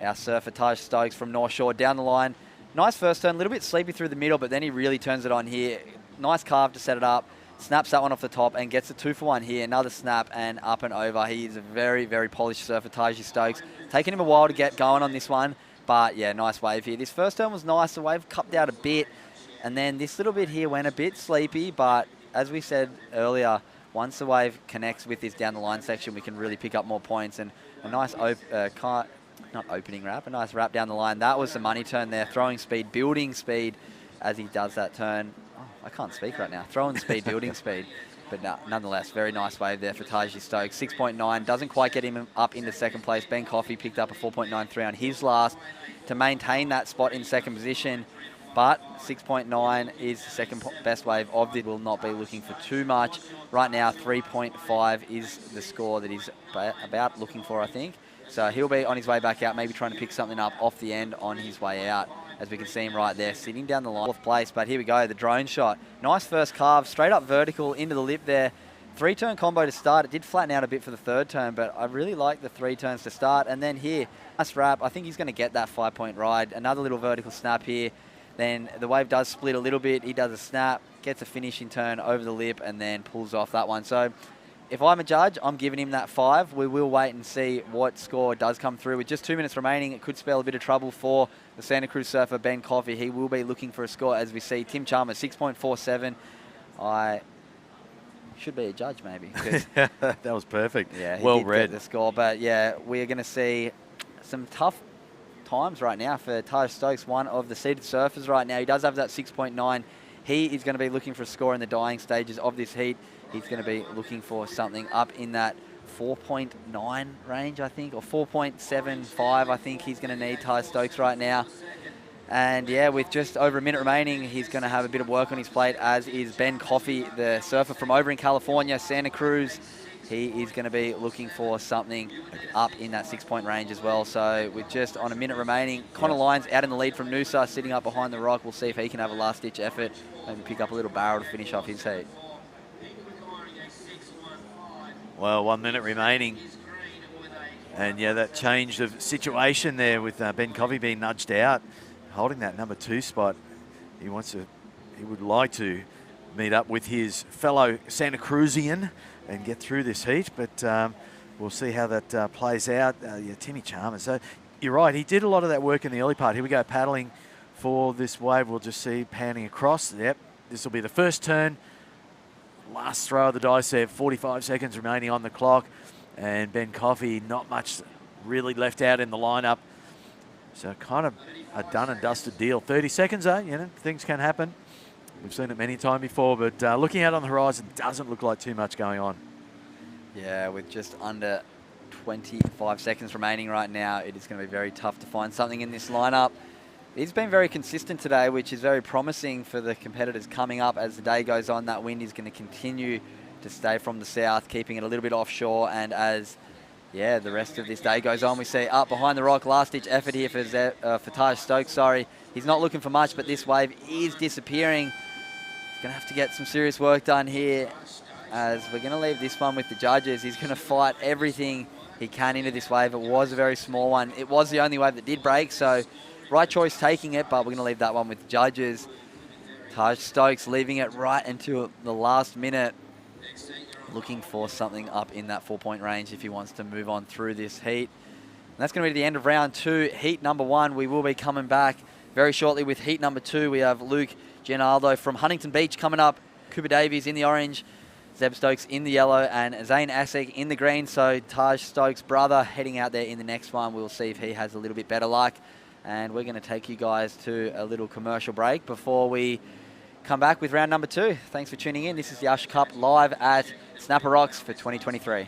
our surfer Taj Stokes from North Shore down the line. Nice first turn, a little bit sleepy through the middle, but then he really turns it on here. Nice carve to set it up. Snaps that one off the top and gets a 2-for-1 here. Another snap and up and over. He is a very, very polished surfer, Taji Stokes. Taking him a while to get going on this one, but yeah, nice wave here. This first turn was nice. The wave cupped out a bit, and then this little bit here went a bit sleepy, but as we said earlier, once the wave connects with this down the line section, we can really pick up more points. And a nice, not opening wrap, a nice wrap down the line. That was the money turn there. Throwing speed, building speed as he does that turn. I can't speak right now. Throwing speed, building speed. But no, nonetheless, very nice wave there for Taji Stokes. 6.9, doesn't quite get him up into second place. Ben Coffey picked up a 4.93 on his last to maintain that spot in second position. But 6.9 is the second best wave of this. Will not be looking for too much. Right now, 3.5 is the score that he's about looking for, I think. So he'll be on his way back out, maybe trying to pick something up off the end on his way out. As we can see him right there, sitting down the line, 4th place. But here we go, the drone shot. Nice first carve, straight up vertical into the lip there. 3-turn combo to start. It did flatten out a bit for the 3rd turn, but I really like the 3 turns to start. And then here, nice wrap. I think he's going to get that 5-point ride. Another little vertical snap here. Then the wave does split a little bit. He does a snap, gets a finishing turn over the lip, and then pulls off that one. So if I'm a judge, I'm giving him that 5. We will wait and see what score does come through. With just 2 minutes remaining, it could spell a bit of trouble for the Santa Cruz surfer, Ben Coffey. He will be looking for a score, as we see. Tim Chalmers, 6.47. I should be a judge, maybe. That was perfect. Yeah, well read. The score. But yeah, we're going to see some tough times right now for Taj Stokes, one of the seeded surfers right now. He does have that 6.9. He is going to be looking for a score in the dying stages of this heat. He's going to be looking for something up in that 4.9 range, I think, or 4.75, I think he's going to need Taj Stokes right now. And yeah, with just over a minute remaining, he's going to have a bit of work on his plate, as is Ben Coffey, the surfer from over in California, Santa Cruz. He is going to be looking for something up in that 6-point range as well. So with just on a minute remaining, Connor Lyons out in the lead from Noosa, sitting up behind the rock. We'll see if he can have a last-ditch effort, maybe pick up a little barrel to finish off his heat. Well, 1 minute remaining. And yeah, that change of situation there with Ben Coffey being nudged out, holding that number 2 spot. He would like to meet up with his fellow Santa Cruzian and get through this heat, but we'll see how that plays out. Yeah, Timmy Chalmers. So you're right, he did a lot of that work in the early part. Here we go, paddling for this wave. We'll just see panning across. Yep, this will be the first turn. Last throw of the dice there, 45 seconds remaining on the clock. And Ben Coffey, not much really left out in the lineup. So kind of a done and dusted deal. 30 seconds, things can happen. We've seen it many times before, but looking out on the horizon, doesn't look like too much going on. Yeah, with just under 25 seconds remaining right now, it is going to be very tough to find something in this lineup. He's been very consistent today, which is very promising for the competitors coming up as the day goes on. That wind is going to continue to stay from the south, keeping it a little bit offshore. And as, the rest of this day goes on, we see up behind the rock, last-ditch effort here for Taj Stokes, He's not looking for much, but this wave is disappearing. He's going to have to get some serious work done here, as we're going to leave this one with the judges. He's going to fight everything he can into this wave. It was a very small one. It was the only wave that did break, so right choice taking it, but we're going to leave that one with the judges. Taj Stokes leaving it right until the last minute, looking for something up in that 4-point range if he wants to move on through this heat. And that's going to be the end of round 2. Heat number 1, we will be coming back very shortly with heat number 2. We have Luke Gianaldo from Huntington Beach coming up, Cooper Davies in the orange, Zeb Stokes in the yellow, and Zane Asseg in the green. So Taj Stokes' brother heading out there in the next one. We'll see if he has a little bit better luck. And we're going to take you guys to a little commercial break before we come back with round number 2. Thanks for tuning in. This is the Usher Cup live at Snapper Rocks for 2023.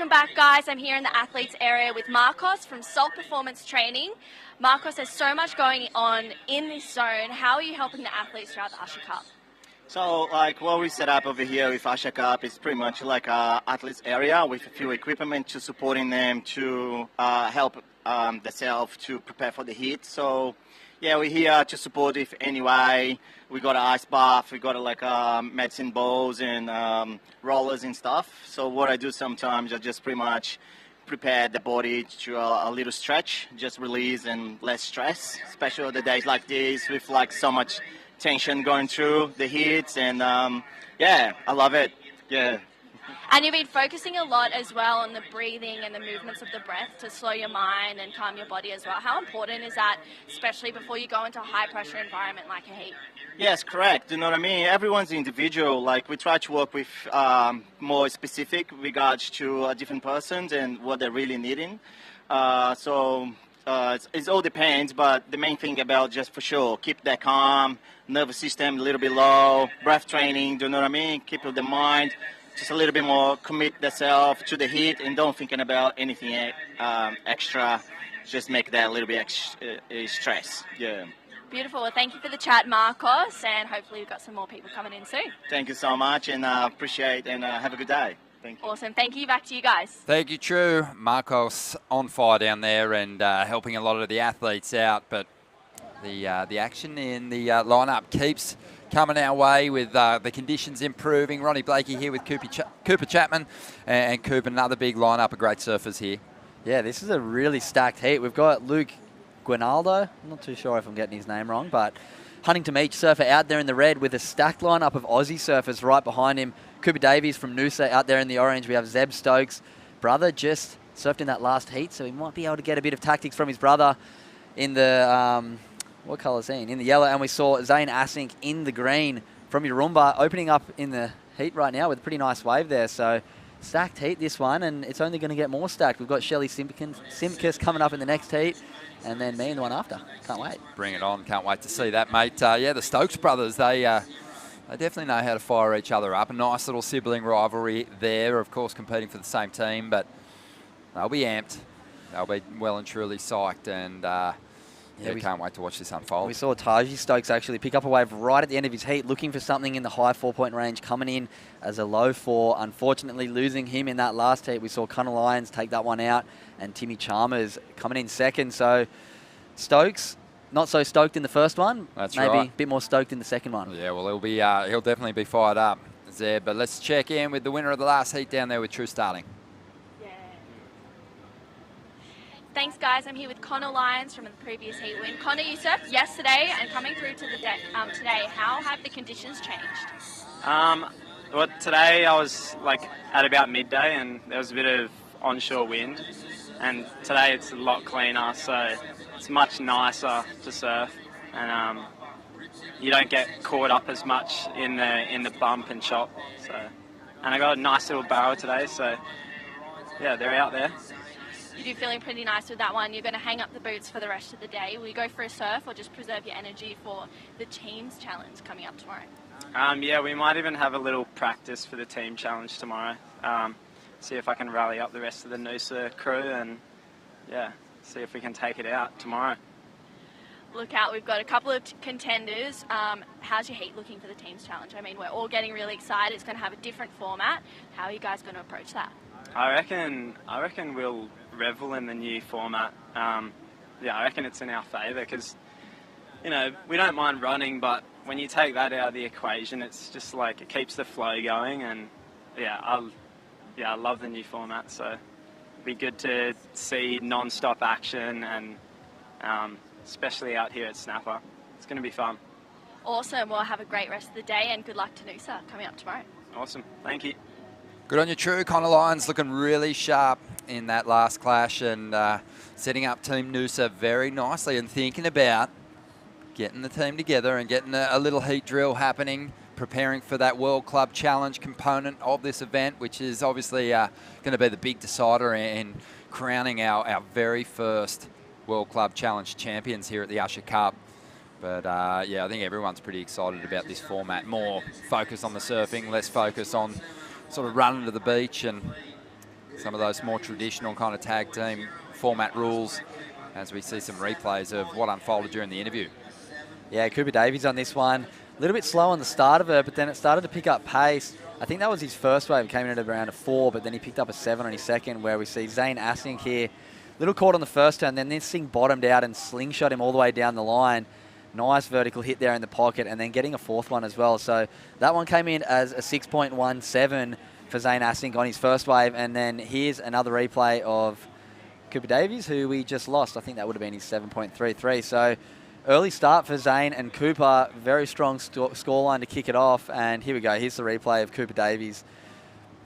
Welcome back, guys. I'm here in the athletes area with Marcos from Salt Performance Training. Marcos, there's so much going on in this zone. How are you helping the athletes throughout the Usher Cup? So, like what we set up over here with Usher Cup is pretty much like a athletes area with a few equipment to supporting them to help themselves to prepare for the heat. So, yeah, we're here to support if any way. We got an ice bath, we got medicine balls and rollers and stuff. So what I do sometimes, I just pretty much prepare the body to a little stretch, just release and less stress, especially on the days like this with like so much tension going through the heat. And yeah, I love it. Yeah. And you've been focusing a lot as well on the breathing and the movements of the breath to slow your mind and calm your body as well. How important is that, especially before you go into a high pressure environment like a heat? Yes, correct. You know what I mean? Everyone's individual. Like we try to work with more specific regards to different persons and what they're really needing. It all depends, but the main thing about just for sure, keep that calm, nervous system a little bit low, breath training, do you know what I mean? Keep the mind just a little bit more, commit themselves to the heat and don't thinking about anything extra. Just make that a little bit extra stress. Yeah. Beautiful. Well, thank you for the chat, Marcos, and hopefully we've got some more people coming in soon. Thank you so much, and appreciate and have a good day. Thank you. Awesome. Thank you. Back to you guys. Thank you, True. Marcos on fire down there and helping a lot of the athletes out, but the action in the lineup keeps coming our way with the conditions improving. Ronnie Blakey here with Cooper Chapman, and Cooper, another big lineup of great surfers here. Yeah, this is a really stacked heat. We've got Luke Guinaldo. I'm not too sure if I'm getting his name wrong, but Huntington Beach surfer out there in the red with a stacked lineup of Aussie surfers right behind him. Cooper Davies from Noosa out there in the orange. We have Zeb Stokes. Brother just surfed in that last heat, so he might be able to get a bit of tactics from his brother in the, what colour is he in the yellow. And we saw Zane Assink in the green from Yarumba opening up in the heat right now with a pretty nice wave there. So stacked heat this one, and it's only going to get more stacked. We've got Shelley Simkis coming up in the next heat, and then me in the one after. Can't wait. Bring it on. Can't wait to see that, mate. Yeah, the Stokes brothers, they definitely know how to fire each other up. A nice little sibling rivalry there, of course, competing for the same team, but they'll be amped. They'll be well and truly psyched, and yeah, we can't wait to watch this unfold. We saw Taji Stokes actually pick up a wave right at the end of his heat, looking for something in the high 4-point range, coming in as a low 4. Unfortunately, losing him in that last heat. We saw Connor Lyons take that one out, and Timmy Chalmers coming in second. So Stokes, not so stoked in the first one. That's maybe right. a bit more stoked in the second one. Yeah, well, he'll definitely be fired up, Zeb. But let's check in with the winner of the last heat down there with True starting. Thanks, guys. I'm here with Connor Lyons from the previous heat win. Connor, you surfed yesterday and coming through to the deck today. How have the conditions changed? Well, today I was like at about midday and there was a bit of onshore wind. And today it's a lot cleaner, so it's much nicer to surf. And you don't get caught up as much in the bump and chop. So, and I got a nice little barrel today, so yeah, they're out there. You're feeling pretty nice with that one. You're going to hang up the boots for the rest of the day. Will you go for a surf or just preserve your energy for the team's challenge coming up tomorrow? Yeah, we might even have a little practice for the team challenge tomorrow. See if I can rally up the rest of the Noosa crew and, yeah, see if we can take it out tomorrow. Look out, we've got a couple of contenders. How's your heat looking for the team's challenge? I mean, we're all getting really excited. It's going to have a different format. How are you guys going to approach that? I reckon we'll revel in the new format. Yeah, I reckon it's in our favour because, you know, we don't mind running, but when you take that out of the equation, it's just like it keeps the flow going. And yeah, I love the new format. So it'd be good to see non-stop action, and especially out here at Snapper. It's going to be fun. Awesome. Well, have a great rest of the day, and good luck to Noosa coming up tomorrow. Awesome. Thank you. Good on you, True. Connor Lyons looking really sharp in that last clash and setting up Team Noosa very nicely and thinking about getting the team together and getting a little heat drill happening, preparing for that World Club Challenge component of this event, which is obviously going to be the big decider in crowning our very first World Club Challenge champions here at the Usher Cup. But yeah, I think everyone's pretty excited about this format. More focus on the surfing, less focus on sort of running to the beach and some of those more traditional kind of tag team format rules as we see some replays of what unfolded during the interview. Yeah, Cooper Davies on this one. A little bit slow on the start of it, but then it started to pick up pace. I think that was his first wave. Came in at around a 4, but then he picked up a 7 on his second, where we see Zane Assink here. Little caught on the first turn, then this thing bottomed out and slingshot him all the way down the line. Nice vertical hit there in the pocket, and then getting a 4th one as well. So that one came in as a 6.17 for Zane Assink on his first wave. And then here's another replay of Cooper Davies, who we just lost. I think that would have been his 7.33. So early start for Zane and Cooper. Very strong scoreline to kick it off. And here we go. Here's the replay of Cooper Davies.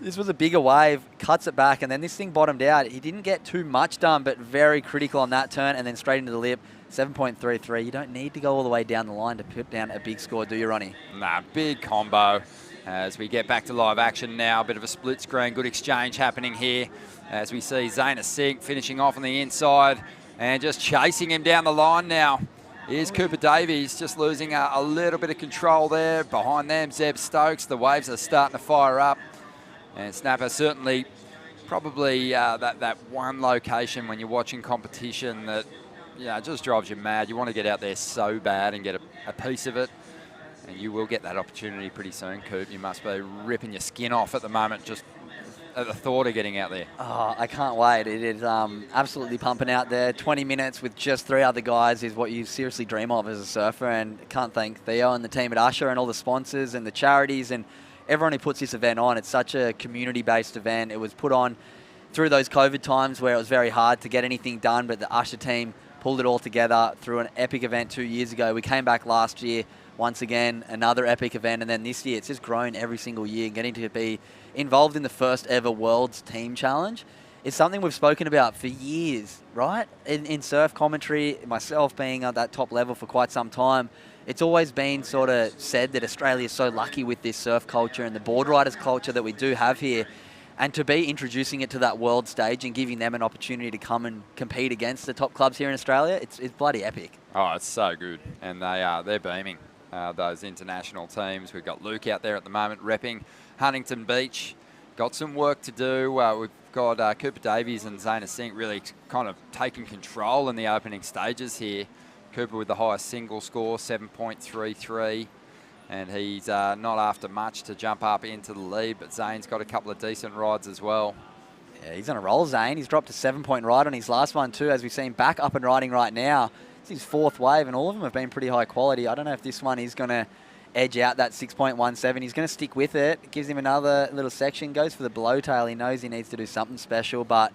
This was a bigger wave, cuts it back, and then this thing bottomed out. He didn't get too much done, but very critical on that turn, and then straight into the lip. 7.33. You don't need to go all the way down the line to put down a big score, do you, Ronnie? Nah, big combo. As we get back to live action now, a bit of a split screen, good exchange happening here. As we see Zane Assink finishing off on the inside and just chasing him down the line now. Here's Cooper Davies just losing a little bit of control there. Behind them, Zeb Stokes. The waves are starting to fire up. And Snapper certainly probably that one location when you're watching competition that it just drives you mad. You want to get out there so bad and get a piece of it. And you will get that opportunity pretty soon, Coop. You must be ripping your skin off at the moment just at the thought of getting out there. Oh, I can't wait. It is absolutely pumping out there. 20 minutes with just 3 other guys is what you seriously dream of as a surfer. And can't thank Theo and the team at Usher and all the sponsors and the charities and everyone who puts this event on. It's such a community-based event. It was put on through those COVID times where it was very hard to get anything done, but the Usher team pulled it all together through an epic event 2 years ago. We came back last year, once again, another epic event, and then this year it's just grown every single year. Getting to be involved in the first ever World's Team Challenge is something we've spoken about for years, right? In surf commentary, myself being at that top level for quite some time, it's always been sort of said that Australia is so lucky with this surf culture and the board riders culture that we do have here. And to be introducing it to that world stage and giving them an opportunity to come and compete against the top clubs here in Australia, it's bloody epic. Oh, it's so good. And they're beaming, those international teams. We've got Luke out there at the moment repping Huntington Beach. Got some work to do. We've got Cooper Davies and Zane Assink really kind of taking control in the opening stages here. Cooper with the highest single score, 7.33. And he's not after much to jump up into the lead, but Zane's got a couple of decent rides as well. Yeah, he's on a roll, Zane. He's dropped a 7-point ride on his last one too, as we've seen back up and riding right now. It's his 4th wave, and all of them have been pretty high quality. I don't know if this one is going to edge out that 6.17. He's going to stick with it. Gives him another little section. Goes for the blowtail. He knows he needs to do something special, but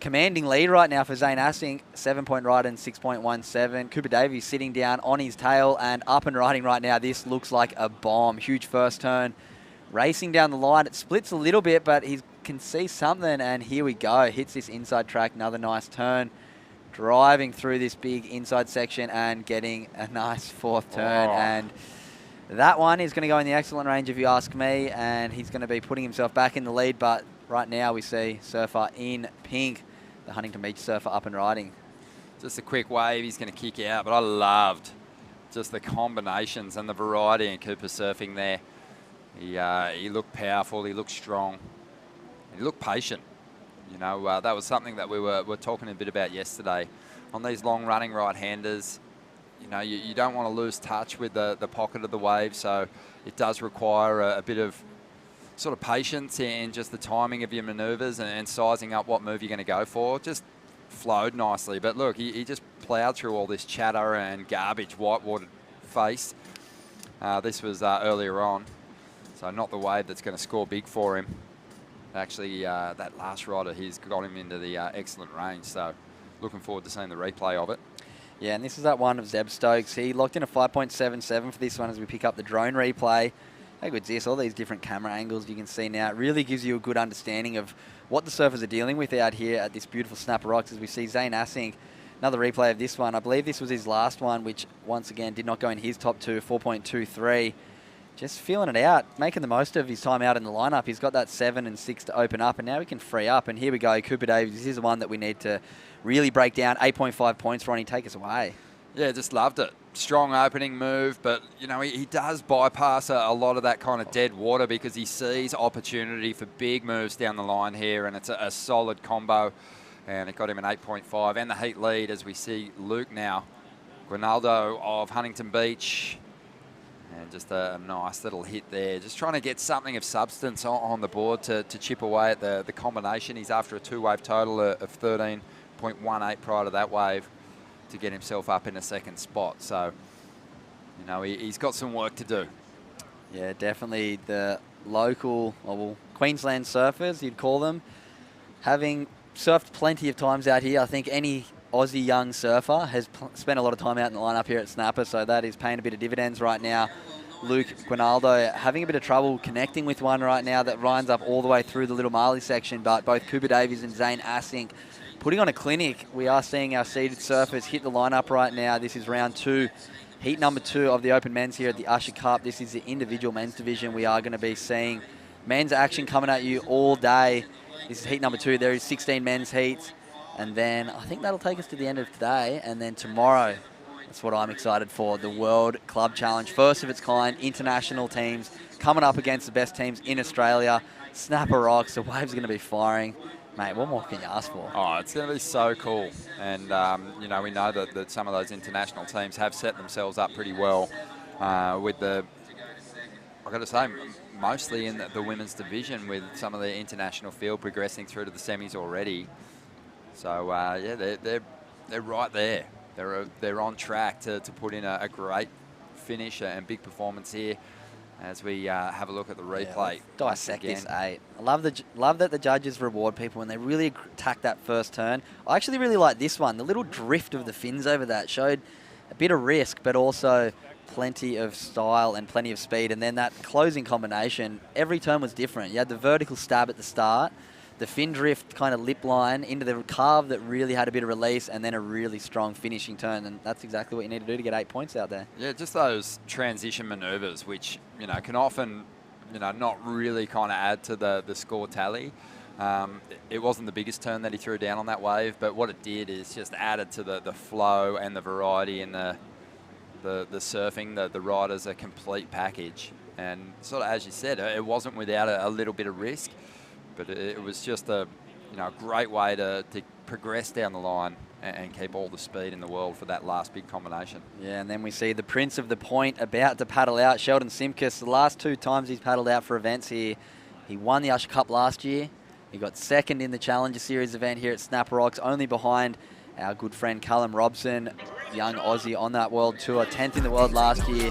commanding lead right now for Zane Assink, 7-point ride and 6.17. Cooper Davies sitting down on his tail and up and riding right now. This looks like a bomb. Huge first turn. Racing down the line. It splits a little bit, but he can see something, and here we go. Hits this inside track. Another nice turn. Driving through this big inside section and getting a nice 4th turn. Oh. And that one is going to go in the excellent range, if you ask me, and he's going to be putting himself back in the lead, but right now we see surfer in pink. The Huntington Beach surfer up and riding. Just a quick wave, he's going to kick out, but I loved just the combinations and the variety in Cooper surfing there. He looked powerful, he looked strong, he looked patient. You know, that was something that we were talking a bit about yesterday. On these long running right-handers, you know, you don't want to lose touch with the pocket of the wave, so it does require a bit of sort of patience and just the timing of your manoeuvres and sizing up what move you're going to go for. Just flowed nicely. But look, he just ploughed through all this chatter and garbage, whitewater face. This was earlier on, so not the wave that's going to score big for him. Actually, that last rider, he's got him into the excellent range, so looking forward to seeing the replay of it. Yeah, and this is that one of Zeb Stokes. He locked in a 5.77 for this one as we pick up the drone replay. How good's this? All these different camera angles you can see now. It really gives you a good understanding of what the surfers are dealing with out here at this beautiful Snapper Rocks as we see Zane Assink. Another replay of this one. I believe this was his last one, which once again did not go in his top 2, 4.23. Just feeling it out, making the most of his time out in the lineup. He's got that 7 and 6 to open up, and now he can free up. And here we go, Cooper Davies. This is the one that we need to really break down. 8.5 points, Ronnie. Take us away. Yeah, just loved it. strong opening move, but, you know, he does bypass a lot of that kind of dead water because he sees opportunity for big moves down the line here, and it's a solid combo, and it got him an 8.5 and the heat lead as we see Luke now. Ronaldo of Huntington Beach, and just a nice little hit there. Just trying to get something of substance on the board to chip away at the combination. He's after a 2-wave total of 13.18 prior to that wave to get himself up in a second spot. So, you know, he's got some work to do. Yeah, definitely the local, well, Queensland surfers, you'd call them, having surfed plenty of times out here. I think any Aussie young surfer has spent a lot of time out in the lineup here at Snapper, so that is paying a bit of dividends right now. Luke Guinaldo having a bit of trouble connecting with one right now that lines up all the way through the Little Marley section, but both Cooper Davies and Zane Assink putting on a clinic. We are seeing our seeded surfers hit the lineup right now. This is round 2, heat number 2 of the Open Men's here at the Usher Cup. This is the individual men's division. We are going to be seeing men's action coming at you all day. This is heat number 2. There is 16 men's heats. And then I think that'll take us to the end of today. And then tomorrow, that's what I'm excited for, the World Club Challenge. First of its kind, international teams coming up against the best teams in Australia. Snapper rocks, the waves are going to be firing. Mate, what more can you ask for? Oh, it's going to be so cool. And, you know, we know that some of those international teams have set themselves up pretty well with the, I've got to say, mostly in the women's division with some of the international field progressing through to the semis already. So, yeah, they're right there. They're on track to put in a great finish and big performance here as we have a look at the replay. Yeah, dissect this 8. I love that the judges reward people when they really attack that first turn. I actually really like this one. The little drift of the fins over that showed a bit of risk, but also plenty of style and plenty of speed. And then that closing combination, every turn was different. You had the vertical stab at the start, the fin drift kind of lip line into the carve that really had a bit of release, and then a really strong finishing turn. And that's exactly what you need to do to get 8 points out there. Yeah, just those transition maneuvers, which, you know, can often, you know, not really kind of add to the score tally. It wasn't the biggest turn that he threw down on that wave, but what it did is just added to the flow and the variety in the surfing. The rider's a complete package. And sort of, as you said, it wasn't without a little bit of risk. But it was just a great way to progress down the line and keep all the speed in the world for that last big combination. Yeah, and then we see the Prince of the Point about to paddle out, Sheldon Simkus. The last 2 times he's paddled out for events here, he won the Usher Cup last year. He got second in the Challenger Series event here at Snapper Rocks, only behind our good friend Callum Robson, young Aussie on that world tour, 10th in the world last year.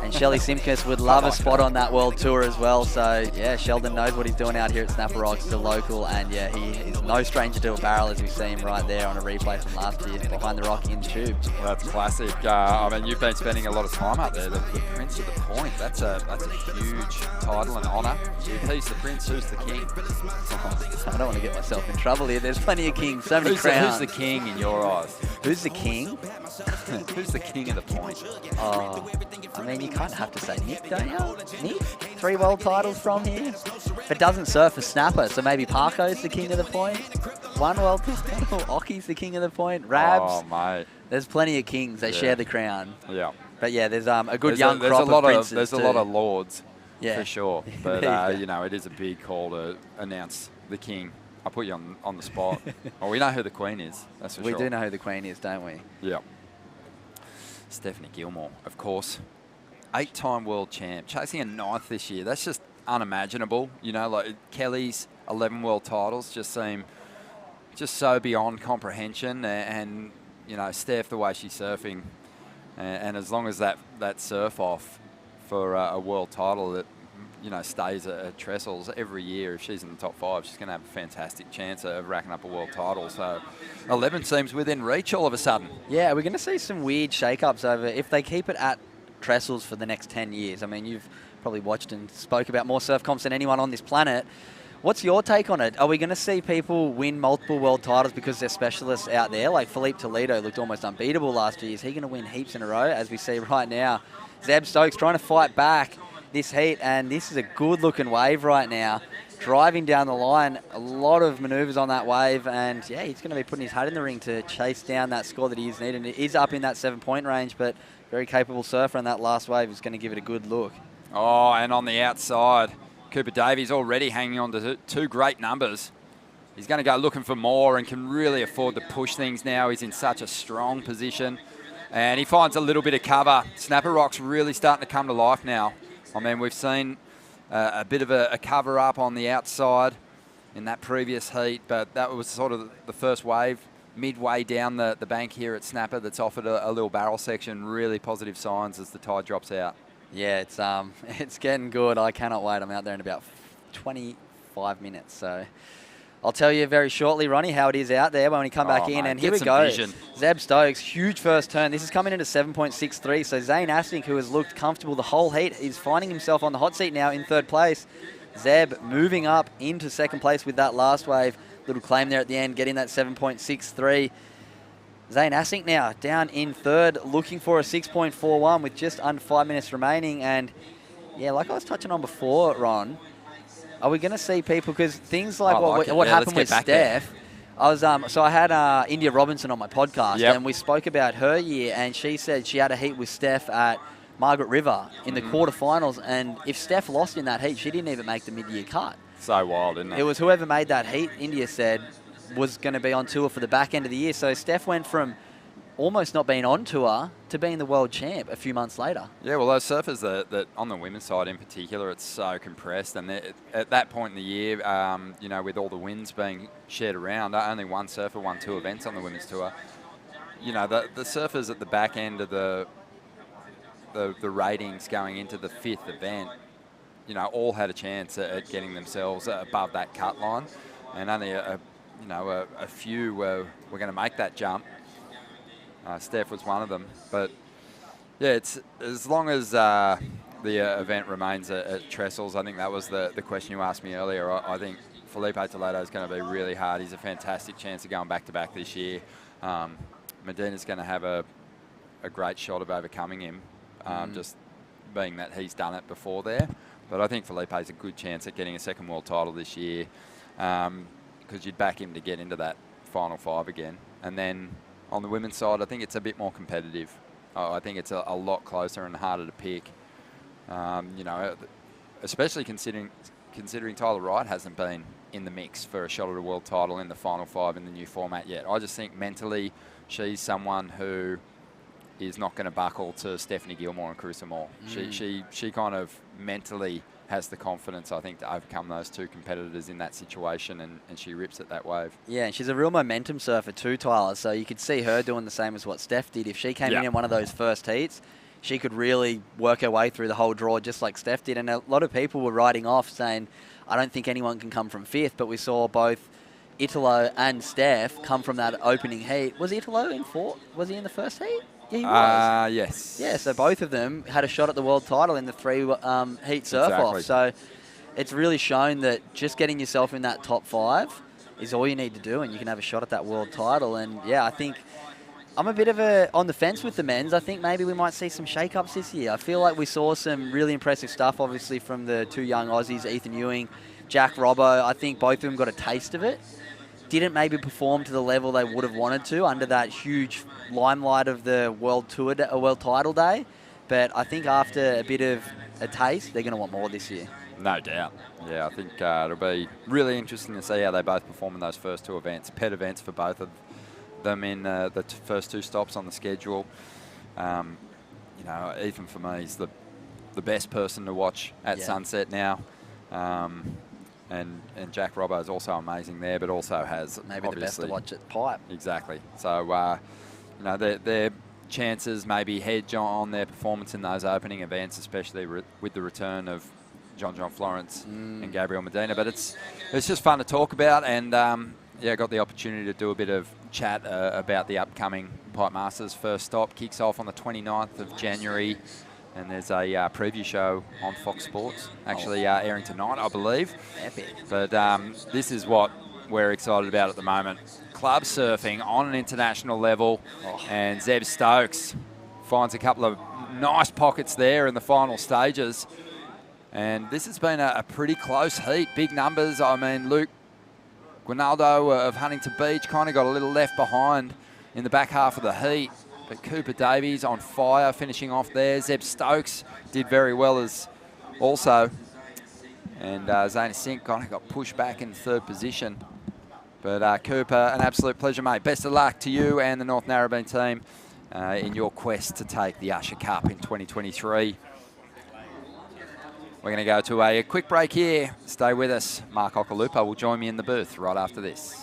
And Shelley Simkus would love a spot on that world tour as well. So, yeah, Sheldon knows what he's doing out here at Snapper Rocks, the local. And, yeah, he is no stranger to a barrel, as we see him right there on a replay from last year behind the rock in the tube. Well, that's classic. I mean, you've been spending a lot of time up there. The Prince of the Point, that's a huge title and honour. If he's the Prince, who's the King? I don't want to get myself in trouble here. There's plenty of kings, so many crowns. Who's the King in your eyes? Who's the King? Who's the King of the Point? Oh, I mean, you kind of have to say Nick, don't you? Nick? 3 world titles from here. But doesn't surf a snapper, so maybe Parko's the King of the Point. 1 world title. Oki's the King of the Point. Rabs. Oh, mate. There's plenty of kings. They share the crown. Yeah. But, yeah, there's a good young crop of princes There's a too. lot of lords, yeah, for sure. But, yeah. you know, it is a big call to announce the King. I'll put you on the spot. Well, we know who the Queen is, that's for sure. We do know who the Queen is, don't we? Yeah. Stephanie Gilmore, of course. 8-time world champ, chasing a 9th this year. That's just unimaginable. You know, like Kelly's 11 world titles just seem just so beyond comprehension. And you know, Steph, the way she's surfing, and as long as that surf off for a world title that, you know, stays at Trestles every year, if she's in the top 5, she's going to have a fantastic chance of racking up a world title. So 11 seems within reach all of a sudden. Yeah, we're going to see some weird shake-ups over if they keep it at Trestles for the next 10 years. I mean, you've probably watched and spoke about more surf comps than anyone on this planet. What's your take on it? Are we going to see people win multiple world titles because they're specialists out there? Like Felipe Toledo looked almost unbeatable last year. Is he going to win heaps in a row, as we see right now? Zeb Stokes trying to fight back. this heat, and this is a good-looking wave right now. Driving down the line, a lot of manoeuvres on that wave, and yeah, he's going to be putting his hat in the ring to chase down that score that he's needing. It is up in that 7-point range, but very capable surfer, and that last wave is going to give it a good look. Oh, and on the outside, Cooper Davies already hanging on to two great numbers. He's going to go looking for more and can really afford to push things now. He's in such a strong position, and he finds a little bit of cover. Snapper Rock's really starting to come to life now. I mean, we've seen a bit of a cover up on the outside in that previous heat, but that was sort of the first wave midway down the bank here at Snapper that's offered a little barrel section. Really positive signs as the tide drops out. Yeah, it's getting good. I cannot wait. I'm out there in about 25 minutes, so I'll tell you very shortly, Ronnie, how it is out there when we come back in. Mate, and here we go. Zeb Stokes, huge first turn. This is coming into 7.63. So Zane Asting, who has looked comfortable the whole heat, is finding himself on the hot seat now in third place. Zeb moving up into second place with that last wave. Little claim there at the end, getting that 7.63. Zane Asting now down in third, looking for a 6.41 with just under 5 minutes remaining. And yeah, like I was touching on before, Ron, are we going to see people, because things like what happened with Steph, I had India Robinson on my podcast, and we spoke about her year, and she said she had a heat with Steph at Margaret River in the quarterfinals, and if Steph lost in that heat, she didn't even make the mid-year cut. So wild, isn't it? It was whoever made that heat, India said, was going to be on tour for the back end of the year. So Steph went from almost not being on tour to being the world champ a few months later. Yeah, well, those surfers that on the women's side in particular, it's so compressed. And at that point in the year, you know, with all the wins being shared around, only one surfer won 2 events on the women's tour. You know, the surfers at the back end of the ratings going into the 5th event, you know, all had a chance at getting themselves above that cut line, and only a few were going to make that jump. Steph was one of them, but yeah, it's as long as the event remains at Trestles. I think that was the question you asked me earlier. I think Felipe Toledo is going to be really hard. He's a fantastic chance of going back-to-back this year. Medina's going to have a great shot of overcoming him, just being that he's done it before there. But I think Felipe's a good chance at getting a second world title this year, because you'd back him to get into that final 5 again. And then on the women's side, I think it's a bit more competitive. I think it's a lot closer and harder to pick. You know, especially considering Tyler Wright hasn't been in the mix for a shot at a world title in the final 5 in the new format yet. I just think mentally she's someone who is not going to buckle to Stephanie Gilmore and Carissa Moore. She kind of mentally has the confidence, I think, to overcome those 2 competitors in that situation, and she rips at that wave. Yeah, and she's a real momentum surfer too, Tyler, so you could see her doing the same as what Steph did. If she came in one of those first heats, she could really work her way through the whole draw just like Steph did, and a lot of people were writing off saying, I don't think anyone can come from 5th, but we saw both Italo and Steph come from that opening heat. Was Italo in 4th? Was he in the first heat? Yeah, he was. Yes. Yeah, so both of them had a shot at the world title in the 3 heat surf-off. So it's really shown that just getting yourself in that top 5 is all you need to do, and you can have a shot at that world title. And yeah, I think I'm a bit of on the fence with the men's. I think maybe we might see some shake-ups this year. I feel like we saw some really impressive stuff, obviously, from the 2 young Aussies, Ethan Ewing, Jack Robbo. I think both of them got a taste of it. Didn't maybe perform to the level they would have wanted to under that huge limelight of the world title day. But I think after a bit of a taste, they're going to want more this year. No doubt. Yeah, I think it'll be really interesting to see how they both perform in those first 2 events. Pet events for both of them in the first 2 stops on the schedule. You know, Ethan for me is the best person to watch at Sunset now. And Jack Robbo is also amazing there, but also has maybe the best to watch at Pipe. Exactly. So, you know, their chances maybe hedge on their performance in those opening events, especially with the return of John Florence and Gabriel Medina. But it's just fun to talk about, and I got the opportunity to do a bit of chat about the upcoming Pipe Masters first stop. Kicks off on the 29th of January. And there's a preview show on Fox Sports, actually airing tonight, I believe. Epic. But this is what we're excited about at the moment. Club surfing on an international level. And Zeb Stokes finds a couple of nice pockets there in the final stages. And this has been a pretty close heat, big numbers. I mean, Luke Guinaldo of Huntington Beach kind of got a little left behind in the back half of the heat. But Cooper Davies on fire, finishing off there. Zeb Stokes did very well as also. And Zayna Sink kind of got pushed back in third position. But Cooper, an absolute pleasure, mate. Best of luck to you and the North Narrabeen team in your quest to take the Usher Cup in 2023. We're going to go to a quick break here. Stay with us. Mark Okalupa will join me in the booth right after this.